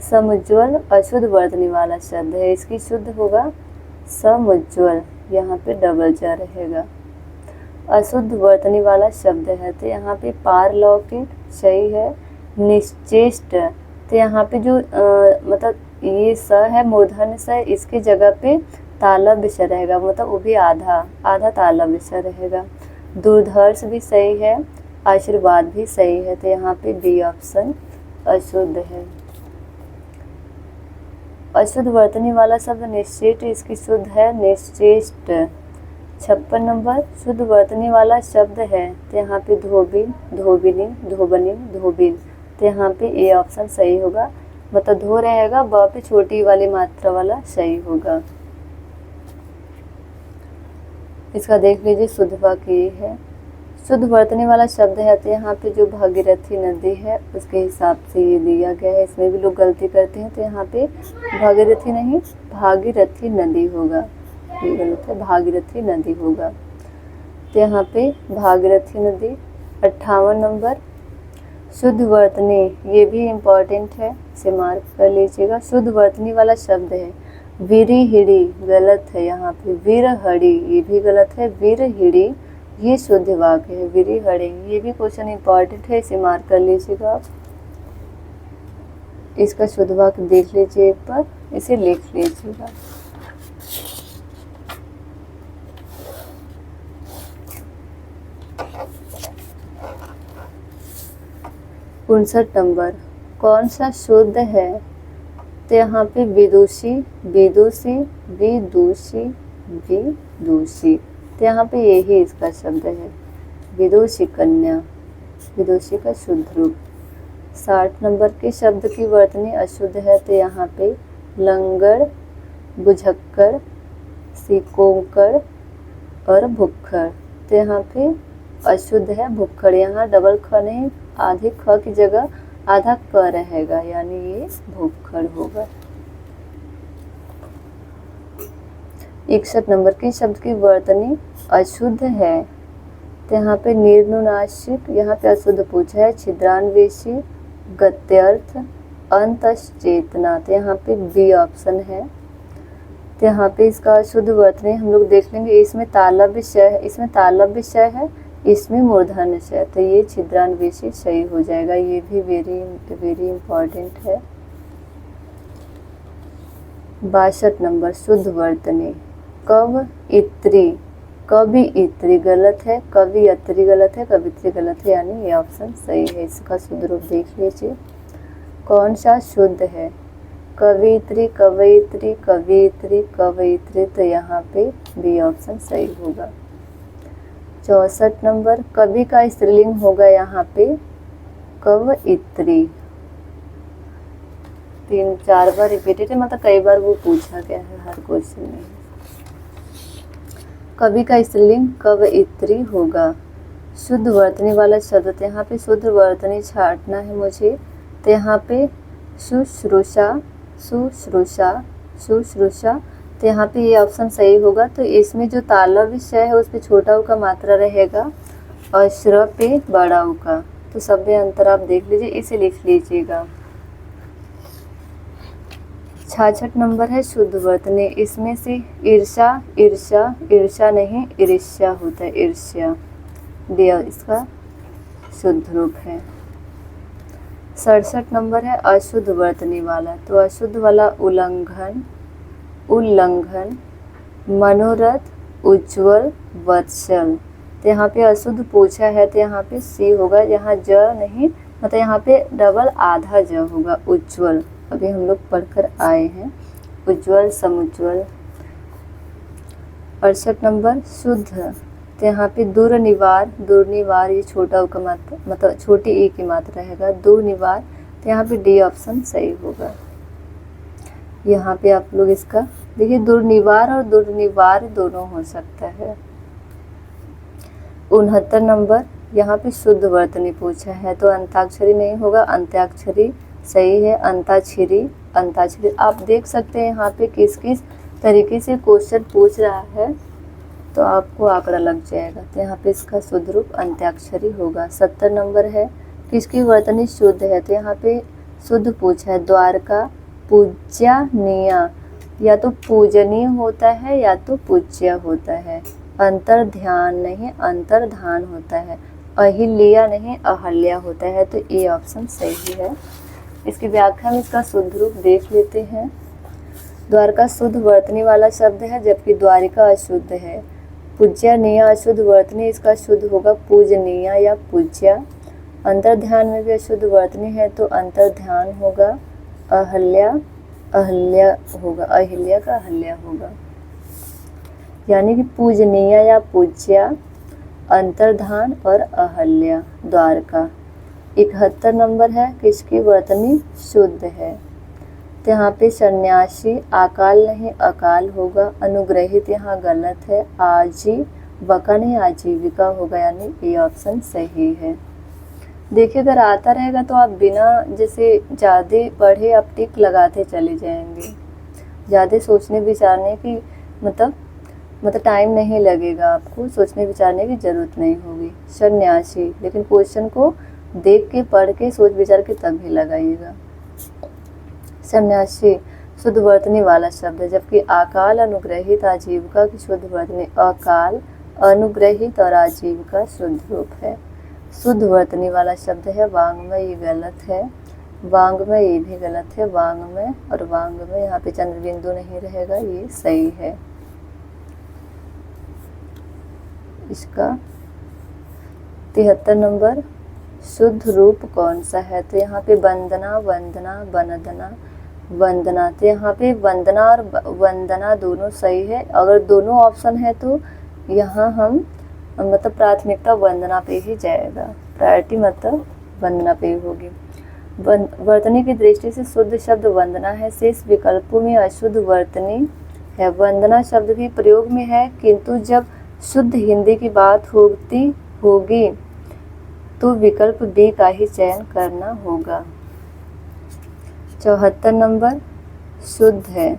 समुज्वल अशुद्ध वर्तनी वाला शब्द है, इसकी शुद्ध होगा समुज्वल, यहाँ पे डबल ज रहेगा। अशुद्ध वर्तनी वाला शब्द है, तो यहाँ पे पारलौकिक सही है। निश्चेष्ट, तो यहाँ पे जो ये स है मूर्धन्य स, इसकी जगह पे तालव्य स रहेगा, वो भी आधा आधा तालव्य स रहेगा। दुर्धर्ष भी सही है, आशीर्वाद भी सही है। तो यहाँ पे बी ऑप्शन अशुद्ध है। अशुद्ध वर्तनी वाला शब्द निश्चित, इसकी शुद्ध है निश्चेष्ट। 56 नंबर, शुद्ध वर्तनी वाला शब्द है। तो यहाँ पे धोबिन, धोबिनी, धोबनी, धोबिन। तो यहाँ पे ए ऑप्शन सही होगा, धो रहेगा, ब पे छोटी वाली मात्रा वाला सही होगा। इसका देख लीजिए शुद्ध वाक्य ये है। शुद्ध वर्तनी वाला शब्द है, तो यहाँ पे जो भागीरथी नदी है उसके हिसाब से ये दिया गया है। इसमें भी लोग गलती करते हैं, तो यहाँ पे भागीरथी नहीं भागीरथी नदी होगा, ये गलत है, भागीरथी नदी होगा। तो यहाँ पे भागीरथी नदी। 58 नंबर, शुद्ध वर्तनी, ये भी इम्पॉर्टेंट है, इसे मार्क कर लीजिएगा। शुद्ध वर्तनी वाला शब्द है वीरहिड़ी, गलत है। यहाँ पे वीरहड़ी, ये भी गलत है। वीरहिड़ी ये शुद्ध वाक्य है, वीरहड़ी। ये भी क्वेश्चन इम्पॉर्टेंट है, इसे मार्क कर लीजिएगा आप। इसका शुद्ध वाक्य देख लीजिए एक बार, इसे लिख लीजिएगा। उनसठ नंबर, कौन सा शुद्ध है? तो यहाँ पे विदुषी, विदुषी, विदुषी, विदुषी। तो यहाँ पे यही इसका शब्द है, विदुषी कन्या, विदुषी का शुद्ध रूप। 60 नंबर के शब्द की वर्तनी अशुद्ध है, तो यहाँ पे लंगड़, बुझक्कड़, सिकोंकड़ और भुक्खड़। तो यहाँ पे अशुद्ध है भुक्खड़, यहाँ डबल ख नहीं, आधे ख की जगह आधा क रहेगा, यानी ये भुक्खड़ होगा। 61 नंबर के शब्द की वर्तनी अशुद्ध है, तो यहाँ पे निर्नुनासिक, यहाँ पे अशुद्ध पूछा है। छिद्रान्वेषी, गत्यर्थ, अंतश्चेतना। तो यहाँ पे बी ऑप्शन है। तो यहाँ पे इसका अशुद्ध वर्तनी हम लोग देख लेंगे। इसमें तालव्य श है, इसमें तालव्य श है, इसमें मूर्धन्य श है, तो ये छिद्रान्वेषी सही हो जाएगा। ये भी वेरी इम्पॉर्टेंट है। 62 नंबर, शुद्ध वर्तनी कव इत्री, कवियत्री गलत है, कवियत्री गलत है, कवित्री गलत है, यानी ये ऑप्शन सही है। इसका शुद्ध रूप देख लीजिए कौन सा शुद्ध है। कवियत्री, कवयित्री, कवियत्री, कवयित्री, तो यहाँ पे बी ऑप्शन सही होगा। 64 नंबर, कवि का स्त्रीलिंग होगा यहाँ पे कवयित्री। 3-4 बार रिपीटेड है, मतलब कई बार वो पूछा गया है हर क्वेश्चन में। कवि का स्त्रीलिंग कवयित्री होगा। शुद्ध वर्तनी वाला शब्द, तो यहाँ पे शुद्ध वर्तनी छांटना है मुझे। तो यहाँ पे शुश्रूषा, शुश्रूषा, शुश्रूषा, तो यहाँ पे ये ऑप्शन सही होगा। तो इसमें जो तालव्य श है उस पर छोटा ऊ का मात्रा रहेगा और श्र पे बड़ा ऊ का। तो सब में अंतर आप देख लीजिए, इसे लिख लीजिएगा। 66 नंबर है शुद्ध वर्तनी। इसमें से ईर्षा, ईर्षा, ईर्षा नहीं ईर्ष्या होता है, ईर्ष्या, डी इसका शुद्ध रूप है। 67 नंबर है अशुद्ध वर्तनी वाला। तो अशुद्ध वाला उल्लंघन, उल्लंघन, मनोरथ, उज्ज्वल, वत्सल। तो यहाँ पे अशुद्ध पूछा है तो यहाँ पे सी होगा, यहाँ ज नहीं, मतलब यहाँ पे डबल आधा ज होगा, उज्ज्वल। अभी हम लोग पढ़कर आए हैं, उज्ज्वल, समुज्ज्वल। 68 नंबर शुद्ध, तो यहाँ पे दुर्निवार, दुर्निवार, ये छोटा ऊ का मात्रा, मतलब छोटी ई की मात्रा रहेगा, दुर्निवार। तो यहाँ पे डी ऑप्शन सही होगा। यहाँ पे आप लोग इसका देखिए, दुर्निवार और दुर्निवार दोनों हो सकता है। 69 नंबर, यहाँ पे शुद्ध वर्तनी पूछा है तो अंताक्षरी नहीं होगा, अंत्याक्षरी सही है। अंताक्षरी, अंताक्षरी। आप देख सकते हैं यहाँ पे किस किस तरीके से क्वेश्चन पूछ रहा है, तो आपको आंकड़ा लग जाएगा। तो यहाँ पे इसका शुद्ध रूप अंत्याक्षरी होगा। 70 नंबर है किसकी वर्तनी शुद्ध है, तो यहाँ पे शुद्ध पूछा है द्वारका, पूज्यनीय, या तो पूजनीय होता है या तो पूज्य होता है। अंतर ध्यान नहीं, अंतर्धान होता है। अहिल्या नहीं, अहल्या होता है। तो ए ऑप्शन सही है। इसकी व्याख्या में इसका शुद्ध रूप देख लेते हैं। द्वारका शुद्ध वर्तनी वाला शब्द है, जबकि द्वारिका अशुद्ध है। पूज्यनीय अशुद्ध वर्तनी, इसका शुद्ध होगा पूजनीय या पूज्य। अंतर्ध्यान में भी अशुद्ध वर्तनी है तो अंतर्ध्यान होगा। अहल्या, अहल्या होगा, अहिल्या का अहल्या होगा, यानी कि पूजनीय या पूज्य, अंतर्धान और अहल्या, द्वारका। 71 नंबर है किसकी वर्तनी शुद्ध है, तो यहाँ पे सन्यासी, आकाल नहीं अकाल होगा। अनुग्रहित यहाँ गलत है। आजीविका नहीं आजीविका होगा, यानी ये ऑप्शन सही है। देखिए अगर आता रहेगा तो आप बिना जैसे ज़्यादा पढ़े आप टिक लगाते चले जाएंगे, ज़्यादा सोचने विचारने की मतलब टाइम नहीं लगेगा, आपको सोचने विचारने की ज़रूरत नहीं होगी। सन्यासी, लेकिन क्वेश्चन को देख के पढ़ के सोच विचार के तभी लगाइएगा। सन्यासी शुद्ध वर्तनी वाला शब्द है, जबकि अकाल, अनुग्रहित, आजीविका की शुद्ध वर्तनी अकाल, अनुग्रहित और आजीविका शुद्ध रूप है। शुद्ध वर्तनी वाला शब्द है वांग्मय, ये गलत है। वांग्मय ये भी गलत है। वांग्मय और वांग्मय, यहाँ पे चंद्र बिंदु नहीं रहेगा, ये सही है। इसका 73 नंबर शुद्ध रूप कौन सा है, तो यहाँ पे वंदना, वंदना, वंदना, वंदना। तो यहाँ पे वंदना और वंदना दोनों सही है। अगर दोनों ऑप्शन है तो यहाँ हम मतलब प्राथमिकता वंदना पे ही जाएगा, प्रायोरिटी मतलब वंदना पे ही होगी। वर्तनी की दृष्टि से शुद्ध शब्द वंदना है। शेष विकल्पों में अशुद्ध वर्तनी है। वंदना शब्द भी प्रयोग में है, किंतु जब शुद्ध हिंदी की बात होगी तो विकल्प बी का ही चयन करना होगा। 74 नंबर शुद्ध है,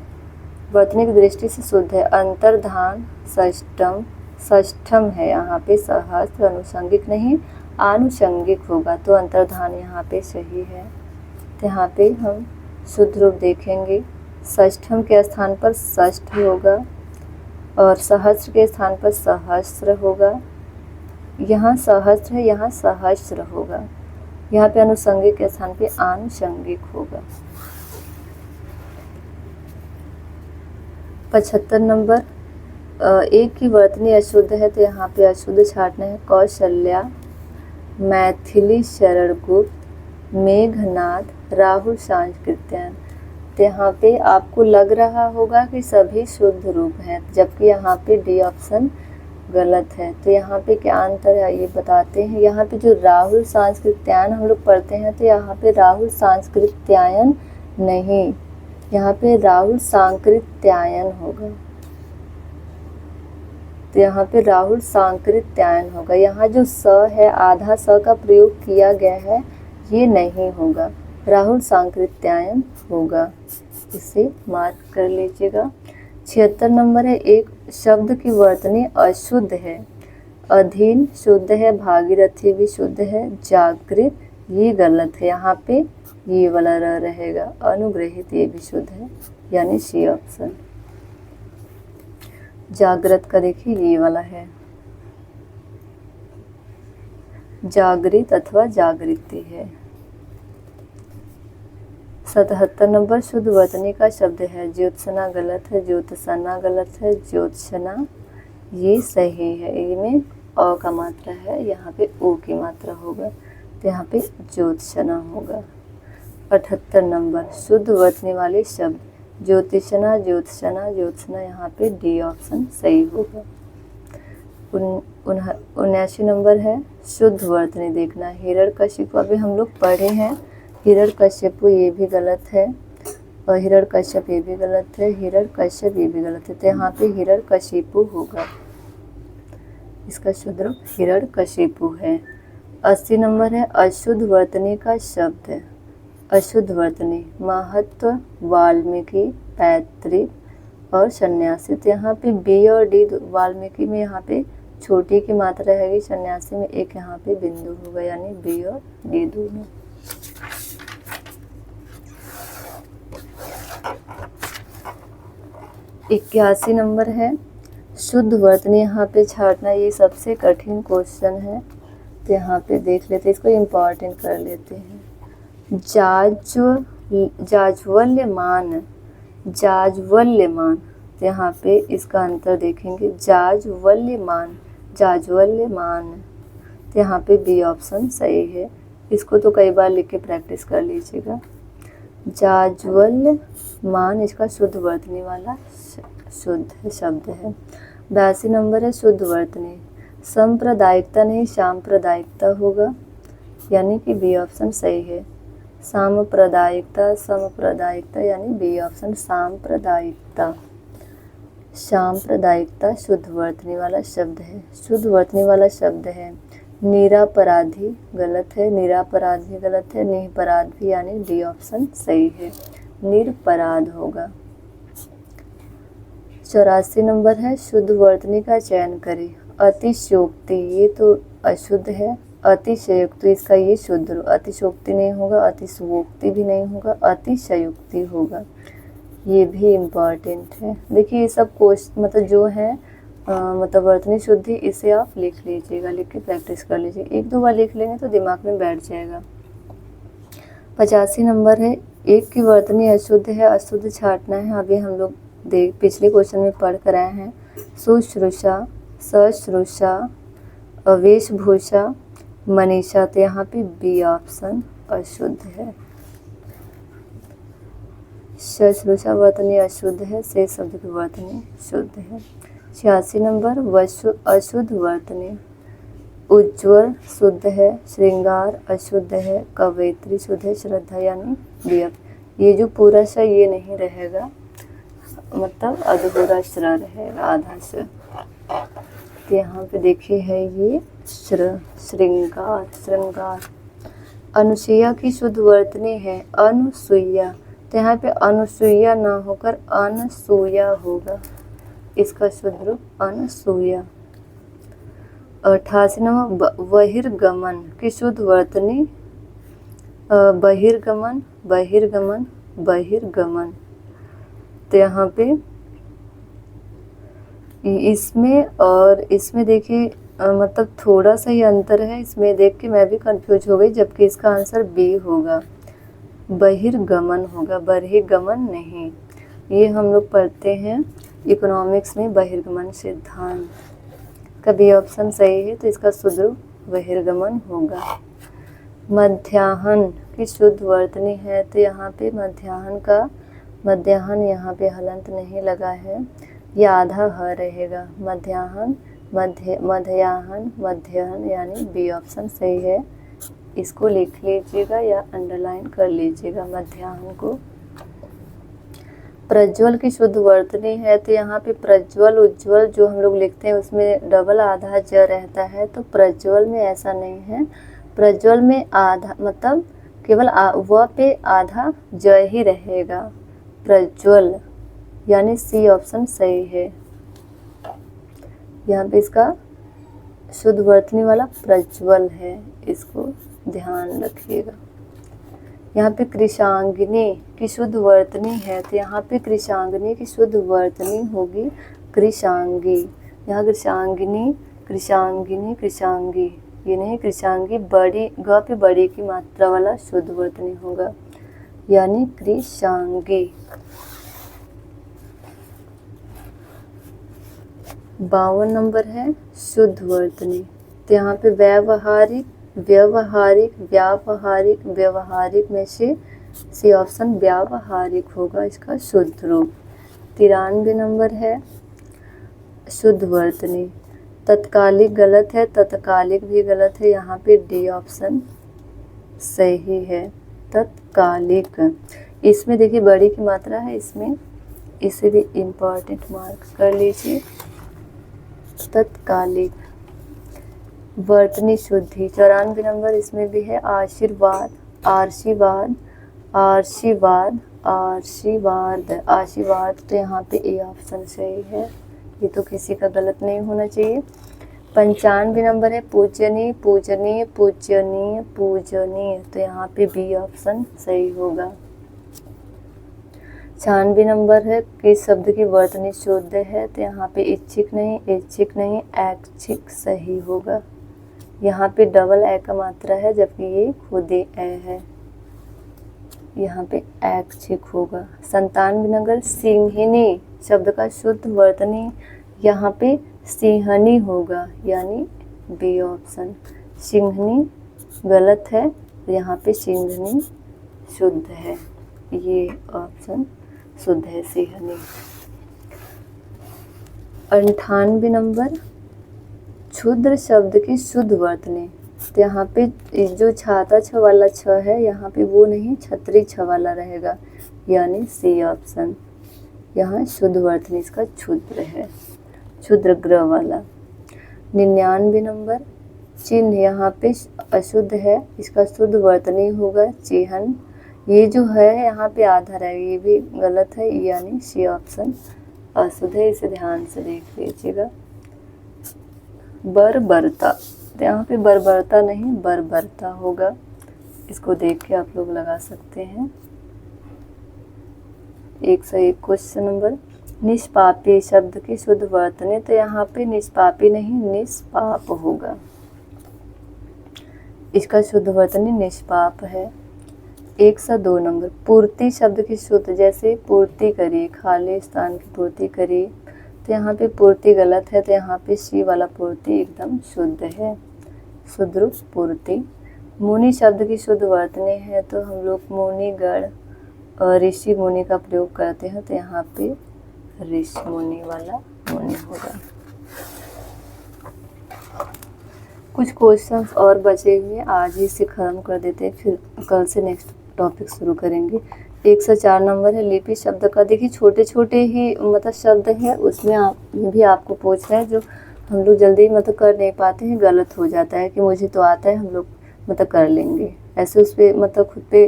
वर्तनी की दृष्टि से शुद्ध है। अंतर्धान, षष्ठम, षष्ठम है यहाँ पे, सहस्त्र, अनुषंगिक नहीं आनुषंगिक होगा, तो अंतर्धान यहाँ पे सही है। तो यहाँ पे हम शुद्ध रूप देखेंगे। षष्ठम के स्थान पर षष्ठ होगा और सहस्त्र के स्थान पर सहस्त्र होगा। यहाँ सहस्त्र है, यहाँ सहस्त्र होगा। यहाँ पे अनुषंगिक के स्थान पे आनुषंगिक होगा। 75 नंबर एक की वर्तनी अशुद्ध है तो यहाँ पे अशुद्ध छाटना है। कौशल्या, मैथिली शरण गुप्त, मेघनाथ, राहुल सांस्कृत्यायन। तो यहाँ पे आपको लग रहा होगा कि सभी शुद्ध रूप हैं, जबकि यहाँ पे डी ऑप्शन गलत है। तो यहाँ पे क्या अंतर है ये बताते हैं। यहाँ पे जो राहुल सांस्कृत्यायन हम लोग पढ़ते हैं तो यहाँ पे राहुल सांस्कृत्यायन नहीं, यहाँ पे राहुल सांकृत्यायन होगा। तो यहाँ पे राहुल सांकृत्यायन होगा। यहाँ जो स है, आधा स का प्रयोग किया गया है, ये नहीं होगा, राहुल सांकृत्यायन होगा। इसे मार्क कर लीजिएगा। 76 नंबर है, एक शब्द की वर्तनी अशुद्ध है। अधीन शुद्ध है, भागीरथी भी शुद्ध है, जागृत ये गलत है, यहाँ पे ये वाला र रहेगा। अनुग्रहित ये भी शुद्ध है, यानी सी ऑप्शन। जागृत का देखिए ये वाला है, जागृत अथवा जागृति है। 77 नंबर, शुद्ध वर्तनी का शब्द है। ज्योत्सना गलत है, ज्योत्सना गलत है, ज्योत्सना ये सही है। इनमें अ का मात्रा है, यहाँ पे ओ की मात्रा होगा, तो यहाँ पे ज्योत्सना होगा। 78 नंबर, शुद्ध वर्तनी वाले शब्द। ज्योतिषना, ज्योत्सना, ज्योत्सना, यहाँ पे डी ऑप्शन सही होगा। 79 नंबर है, शुद्ध वर्तनी देखना। हिरण्यकशिपु अभी हम लोग पढ़े हैं, हिरण्यकशिपु ये भी गलत है, और हिरण्यकश्यप ये भी गलत है, हिरण्यकश्यप ये भी गलत है, तो यहाँ पे हिरण्यकशिपु होगा। इसका शुद्ध रूप हिरण्यकशिपु है। 80 नंबर है, अशुद्ध वर्तनी का शब्द है। अशुद्ध वर्तनी, महत्व, वाल्मीकि, पैतृक और सन्यासी। तो यहाँ पे बी और डी, वाल्मीकि में यहाँ पे छोटी की मात्रा रहेगी, सन्यासी में एक यहाँ पे बिंदु होगा, यानी बी और डी दोनों। इक्यासी नंबर है, शुद्ध वर्तनी यहाँ पे छाटना, ये सबसे कठिन क्वेश्चन है, तो यहाँ पे देख लेते हैं, इसको इम्पोर्टेंट कर लेते हैं। जाज्वल्यमान, जाज्वल्यमान, तो यहाँ पे इसका अंतर देखेंगे। जाज्वल्यमान, जाज्वल्यमान, तो यहाँ पे बी ऑप्शन सही है। इसको तो कई बार लिख के प्रैक्टिस कर लीजिएगा। जाज्वल्यमान इसका शुद्ध वर्तनी वाला शुद्ध शब्द है। 82 नंबर है, शुद्ध वर्तनी। सांप्रदायिकता नहीं, सांप्रदायिकता होगा, यानी कि बी ऑप्शन सही है। सांप्रदायिकता, सांप्रदायिकता, यानी बी ऑप्शन सांप्रदायिकता। सांप्रदायिकता शुद्ध वर्तनी वाला शब्द है, शुद्ध वर्तनी वाला शब्द है। निरापराधी गलत है, निरापराधी गलत है, निरपराध भी, यानी डी ऑप्शन सही है, निरपराध होगा। 84 नंबर है, शुद्ध वर्तनी का चयन करें। अतिशयोक्ति ये तो अशुद्ध है, अतिशयोक्ति इसका ये शुद्ध रूप। अतिशयोक्ति नहीं होगा, अतिशयोक्ति भी नहीं होगा, अतिशयोक्ति होगा, ये भी इम्पॉर्टेंट है। देखिए ये सब क्वेश्चन मतलब जो है मतलब वर्तनी शुद्धि, इसे आप लिख लीजिएगा, लिख के प्रैक्टिस कर लीजिए। एक दो बार लिख लेंगे तो दिमाग में बैठ जाएगा। 85 नंबर है, एक की वर्तनी अशुद्ध है, अशुद्ध छाटना है। अभी हम लोग पिछले क्वेश्चन में पढ़ कर आए हैं। शुश्रूषा, सश्रूषा, वेशभूषा, मनीषा, तो यहाँ पे बी ऑप्शन अशुद्ध है। शुश्रूषा वर्तनी अशुद्ध है, से शब्द की वर्तनी शुद्ध है। 86 नंबर, अशुद्ध वर्तनी। उज्ज्वल शुद्ध है, श्रृंगार अशुद्ध है, कवयित्री शुद्ध है, श्रद्धा यानी बी। ये जो पूरा श ये नहीं रहेगा, मतलब अधूरा श्र रहेगा, आधा श। तो यहाँ पे देखिए है ये श्रृंगार, श्रृंगार। अनुसुईया की शुद्ध वर्तनी है अनुसुईया, तो यहाँ पे अनुसुईया ना होकर अनसूया होगा, इसका शुद्ध रूप अनसूया। 88 नंबर, बहिर्गमन की शुद्ध वर्तनी बहिर्गमन, बहिर्गमन, बहिर्गमन। तो यहाँ पे इसमें और इसमें देखिए मतलब थोड़ा सा ही अंतर है, इसमें देख के मैं भी कंफ्यूज हो गई, जबकि इसका आंसर बी होगा, बहिर्गमन होगा, बहिर्गमन नहीं। ये हम लोग पढ़ते हैं इकोनॉमिक्स में बहिर्गमन सिद्धांत का बी ऑप्शन सही है, तो इसका शुद्ध रूप बहिर्गमन होगा। मध्याह्न की शुद्ध वर्तनी है, तो यहाँ पे मध्याह्न यहाँ पे हलंत नहीं लगा है, यह आधा ह रहेगा। मध्याह्न, मध्याह्न, मध्याह्न यानी बी ऑप्शन सही है। इसको लिख लीजिएगा या अंडरलाइन कर लीजिएगा मध्याह्न को। प्रज्वल की शुद्ध वर्तनी है, तो यहाँ पे प्रज्वल उज्ज्वल जो हम लोग लिखते हैं उसमें डबल आधा ज रहता है, तो प्रज्वल में ऐसा नहीं है। प्रज्वल में आधा मतलब केवल व पे आधा ज ही रहेगा। प्रज्वल यानी सी ऑप्शन सही है। यहाँ पे इसका शुद्ध वर्तनी वाला प्रज्वल है, इसको ध्यान रखिएगा। यहाँ पे कृशांगिनी की शुद्ध वर्तनी है, तो यहाँ पे कृशांगिनी की शुद्ध वर्तनी होगी कृशांगी। यहाँ कृशांगिनी, कृशांगिनी, कृशांगी, ये नहीं कृशांगी, बड़ी ग पे बड़ी की मात्रा वाला शुद्ध वर्तनी होगा, यानी कृशांगी। 52 नंबर है शुद्ध वर्तनी, तो यहाँ पे व्यावहारिक, व्यवहारिक, व्यावहारिक, व्यवहारिक में से सी ऑप्शन व्यावहारिक होगा इसका शुद्ध रूप। 93 नंबर है शुद्ध वर्तनी। तत्कालिक गलत है, तत्कालिक भी गलत है, यहाँ पे डी ऑप्शन सही है। तत्कालिक, इसमें देखिए बड़ी की मात्रा है इसमें, इसे भी इम्पॉर्टेंट मार्क कर लीजिए। तत्कालिक वर्तनी शुद्धि। 94 नंबर इसमें भी है आशीर्वाद, आशीर्वाद, आशीर्वाद, आशीर्वाद, आशीर्वाद, तो यहाँ पे ए ऑप्शन सही है, ये तो किसी का गलत नहीं होना चाहिए। 95 नंबर है पूजनीय, पूजनीय, पूजनीय, पूजनीय, तो यहाँ पे बी ऑप्शन सही होगा। 96 नंबर है किस शब्द की वर्तनी शुद्ध है, तो यहाँ पे इच्छिक नहीं, इच्छिक नहीं, ऐच्छिक सही होगा। यहाँ पे डबल ए का मात्रा है, जबकि ये खुद ही ए है, यहाँ पे ऐच्छिक होगा। 97 नंबर सिंहिनी शब्द का शुद्ध वर्तनी, यहाँ पे सिंहनी होगा, यानी बी ऑप्शन। सिंहनी गलत है, यहाँ पे सिंहनी शुद्ध है, ये ऑप्शन शुद्ध है सिंहनी। 98 नंबर क्षुद्र शब्द की शुद्ध वर्तनी, तो यहाँ पे जो छाता छ वाला छ है, यहाँ पे वो नहीं छतरी छ वाला रहेगा, यानी सी ऑप्शन। यहाँ शुद्ध वर्तनी इसका क्षुद्र है, क्षुद्र ग्रह वाला। 99 नंबर चिन्ह, यहाँ पे अशुद्ध है, इसका शुद्ध वर्तनी होगा चिन्ह। ये जो है यहाँ पे आधा रहेगा, ये भी गलत है, यानी सी ऑप्शन अशुद्ध है, इसे ध्यान से देख लीजिएगा। बर्बरता, तो यहाँ पे बर्बरता नहीं बर्बरता होगा, इसको देख के आप लोग लगा सकते हैं। 101 क्वेश्चन नंबर निष्पापी शब्द की शुद्ध वर्तनी, तो यहाँ पे निष्पापी नहीं निष्पाप होगा, इसका शुद्ध वर्तनी निष्पाप है। 102 नंबर पूर्ति शब्द की शुद्ध, जैसे पूर्ति करिए, खाली स्थान की पूर्ति करिए, तो यहाँ पे पूर्ति गलत है, तो यहाँ पे सी वाला पूर्ति एकदम शुद्ध है, शुद्ध रूप पूर्ति। मुनि शब्द की शुद्ध वर्तनी है, तो हम लोग मुनिगण और ऋषि मुनि का प्रयोग करते हैं, तो यहाँ पे ऋषि मुनि वाला मुनि होगा। कुछ क्वेश्चंस और बचे हुए, आज ही से ख़त्म कर देते हैं, फिर कल से नेक्स्ट टॉपिक शुरू करेंगे। 104 नंबर है लिपि शब्द का। देखिए छोटे छोटे ही मतलब शब्द है, उसमें भी आपको पूछ रहे हैं जो हम लोग जल्दी मतलब कर नहीं पाते हैं, गलत हो जाता है कि मुझे तो आता है, हम लोग मतलब कर लेंगे, ऐसे उस पर मतलब खुद पे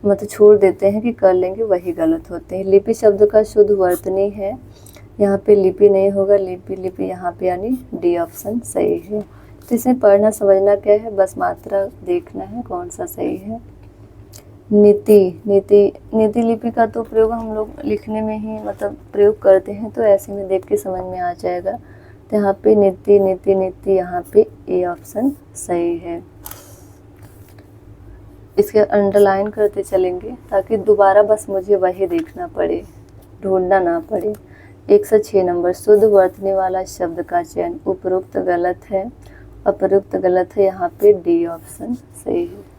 मतलब छोड़ देते हैं कि कर लेंगे, वही गलत होते हैं। लिपि शब्द का शुद्ध वर्तनी है, यहाँ पे लिपि नहीं होगा, लिपि लिपि यहाँ पे, यानी डी ऑप्शन सही है। तो इसमें पढ़ना समझना क्या है, बस मात्रा देखना है कौन सा सही है। नीति, नीति, नीति लिपि का तो प्रयोग हम लोग लिखने में ही मतलब प्रयोग करते हैं, तो ऐसे में देख के समझ में आ जाएगा। तो यहाँ पे नीति, नीति, नीति, यहाँ पे ए ऑप्शन सही है। इसके अंडरलाइन करते चलेंगे ताकि दोबारा बस मुझे वही देखना पड़े, ढूंढना ना पड़े। 106 नंबर, शुद्ध वर्तनी वाला शब्द का चयन। उपरोक्त गलत है, अपरोक्त गलत है, यहाँ पे डी ऑप्शन सही है।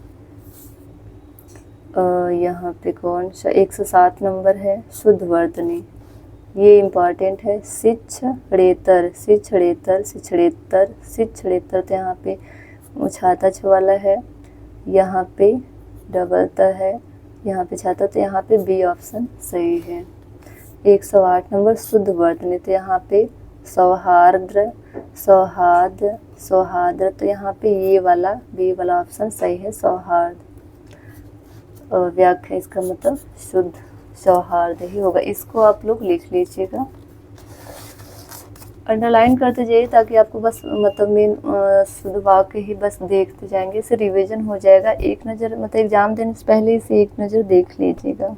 यहाँ पे कौन सा 107 नंबर है, शुद्ध वर्तनी, ये इम्पॉर्टेंट है। शिक्षणेतर, शिक्षणेतर, शिक्षणेतर, शिक्षणेतर, तो यहाँ पे छाता छ वाला है, यहाँ पे डबल त है, यहाँ पे छाता, तो यहाँ पे बी ऑप्शन सही है। 108 नंबर, शुद्ध वर्तनी, तो यहाँ पे सौहार्द्र, सौहार्द, सौहार्द, तो यहाँ पे ये वाला बी वाला ऑप्शन सही है, सौहार्द। और व्याख्या इसका मतलब शुद्ध सौहार्द ही होगा। इसको आप लोग लिख लीजिएगा, अंडरलाइन करते जाइए ताकि आपको बस मतलब मेन शुद्ध वाक्य ही बस देखते जाएंगे, इससे रिवीजन हो जाएगा। एक नज़र मतलब एग्जाम देने से पहले इसे एक नज़र देख लीजिएगा।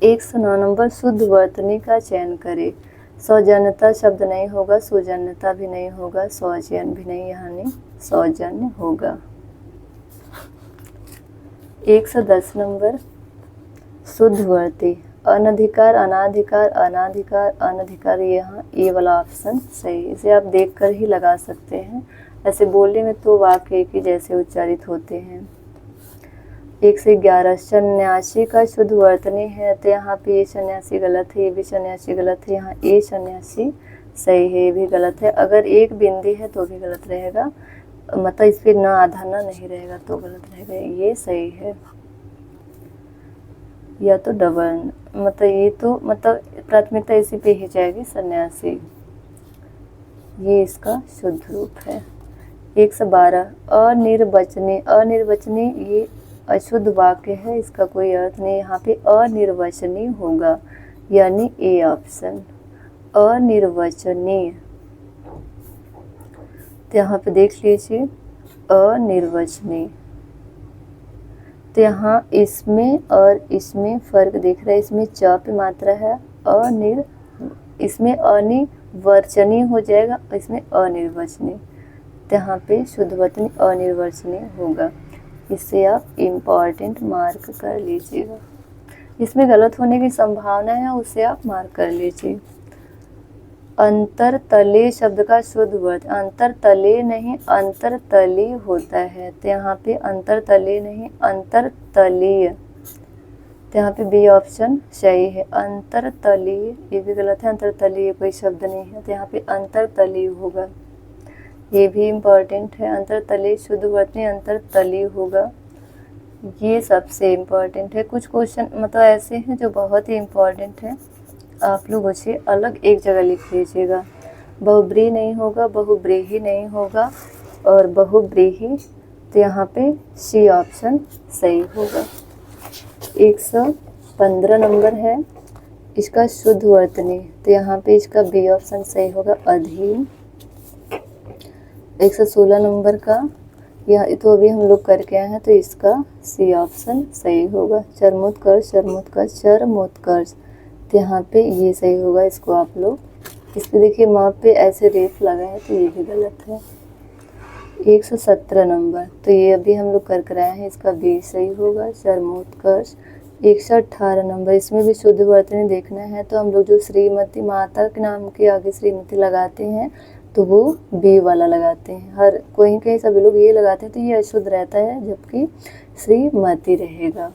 109 नंबर, शुद्ध वर्तनी का चयन करें। सौजन्यता शब्द नहीं होगा, सौजन्यता भी नहीं होगा, सौजन्य भी नहीं, यानी सौजन्य होगा। 110 नंबर, शुद्ध वर्ती, अनधिकार, अनाधिकार, अनाधिकार, अनधिकार, यहाँ ए वाला ऑप्शन सही। इसे आप देखकर ही लगा सकते हैं, ऐसे बोलने में तो वाक्य एक ही जैसे उच्चारित होते हैं। 111, सन्यासी का शुद्ध वर्तनी है, तो यहाँ पे ये सन्यासी गलत है, ये भी सन्यासी गलत है, यहाँ ए सन्यासी सही है, ये भी गलत है। अगर एक बिंदी है तो भी गलत रहेगा, मतलब इस पर न आधा न नहीं रहेगा तो गलत रहेगा, ये सही है। या तो डबल, मतलब ये तो मतलब प्राथमिकता इसी पे ही जाएगी, सन्यासी, ये इसका शुद्ध रूप है। 112, अनिर्वचनीय, अनिर्वचनीय ये अशुद्ध वाक्य है, इसका कोई अर्थ नहीं, यहाँ पे अनिर्वचनीय होगा, यानी ए ऑप्शन अनिर्वचनीय। तो यहाँ पे देख लीजिए अनिर्वचनीय, तो यहाँ इसमें और इसमें फ़र्क दिख रहा है, इसमें च पे मात्रा है, इसमें अनिर्वचनीय हो जाएगा, इसमें अनिर्वचनीय, तो यहाँ पे शुद्ध वर्तनी अनिर्वचनीय होगा। इससे आप इम्पॉर्टेंट मार्क कर लीजिएगा, इसमें गलत होने की संभावना है, उसे आप मार्क कर लीजिए। अंतरतले शब्द का शुद्ध वर्त, अंतरतले नहीं अंतरतली होता है, तो यहाँ पे अंतरतले नहीं अंतरतलीय, तो यहाँ पे बी ऑप्शन सही है। अंतरतलीय ये भी गलत है, अंतरतलीय कोई शब्द नहीं है, तो यहाँ पे अंतरतलीय होगा, ये भी इम्पॉर्टेंट है। अंतरतलीय शुद्ध वर्तनी अंतरतलीय होगा, ये सबसे इम्पॉर्टेंट है। कुछ क्वेश्चन मतलब ऐसे हैं जो बहुत ही इम्पॉर्टेंट है, आप लोग उसे अलग एक जगह लिख लीजिएगा। बहुब्रीही नहीं होगा, बहुब्रीही नहीं होगा, और बहुब्रीही, तो यहाँ पे सी ऑप्शन सही होगा। 115 नंबर है, इसका शुद्ध वर्तनी, तो यहाँ पे इसका बी ऑप्शन सही होगा, अधीन। 116 नंबर का यह तो अभी हम लोग करके आए हैं, तो इसका सी ऑप्शन सही होगा। चरमोत्कर्ष, चरमोत्कर्ष, चरमोत्कर्ष, तो यहाँ पे ये सही होगा। इसको आप लोग इस पे देखिए माप पे ऐसे रेफ लगा है, तो ये भी गलत है। 117 नंबर, तो ये अभी हम लोग कर आए हैं, इसका बी सही होगा, चरमोत्कर्ष। 118 नंबर, इसमें भी शुद्ध वर्तनी देखना है, तो हम लोग जो श्रीमती माता के नाम के आगे श्रीमती लगाते हैं, तो वो बी वाला लगाते हैं। हर कोई कहीं सभी लोग ये लगाते हैं, तो ये अशुद्ध रहता है, जबकि श्रीमती रहेगा।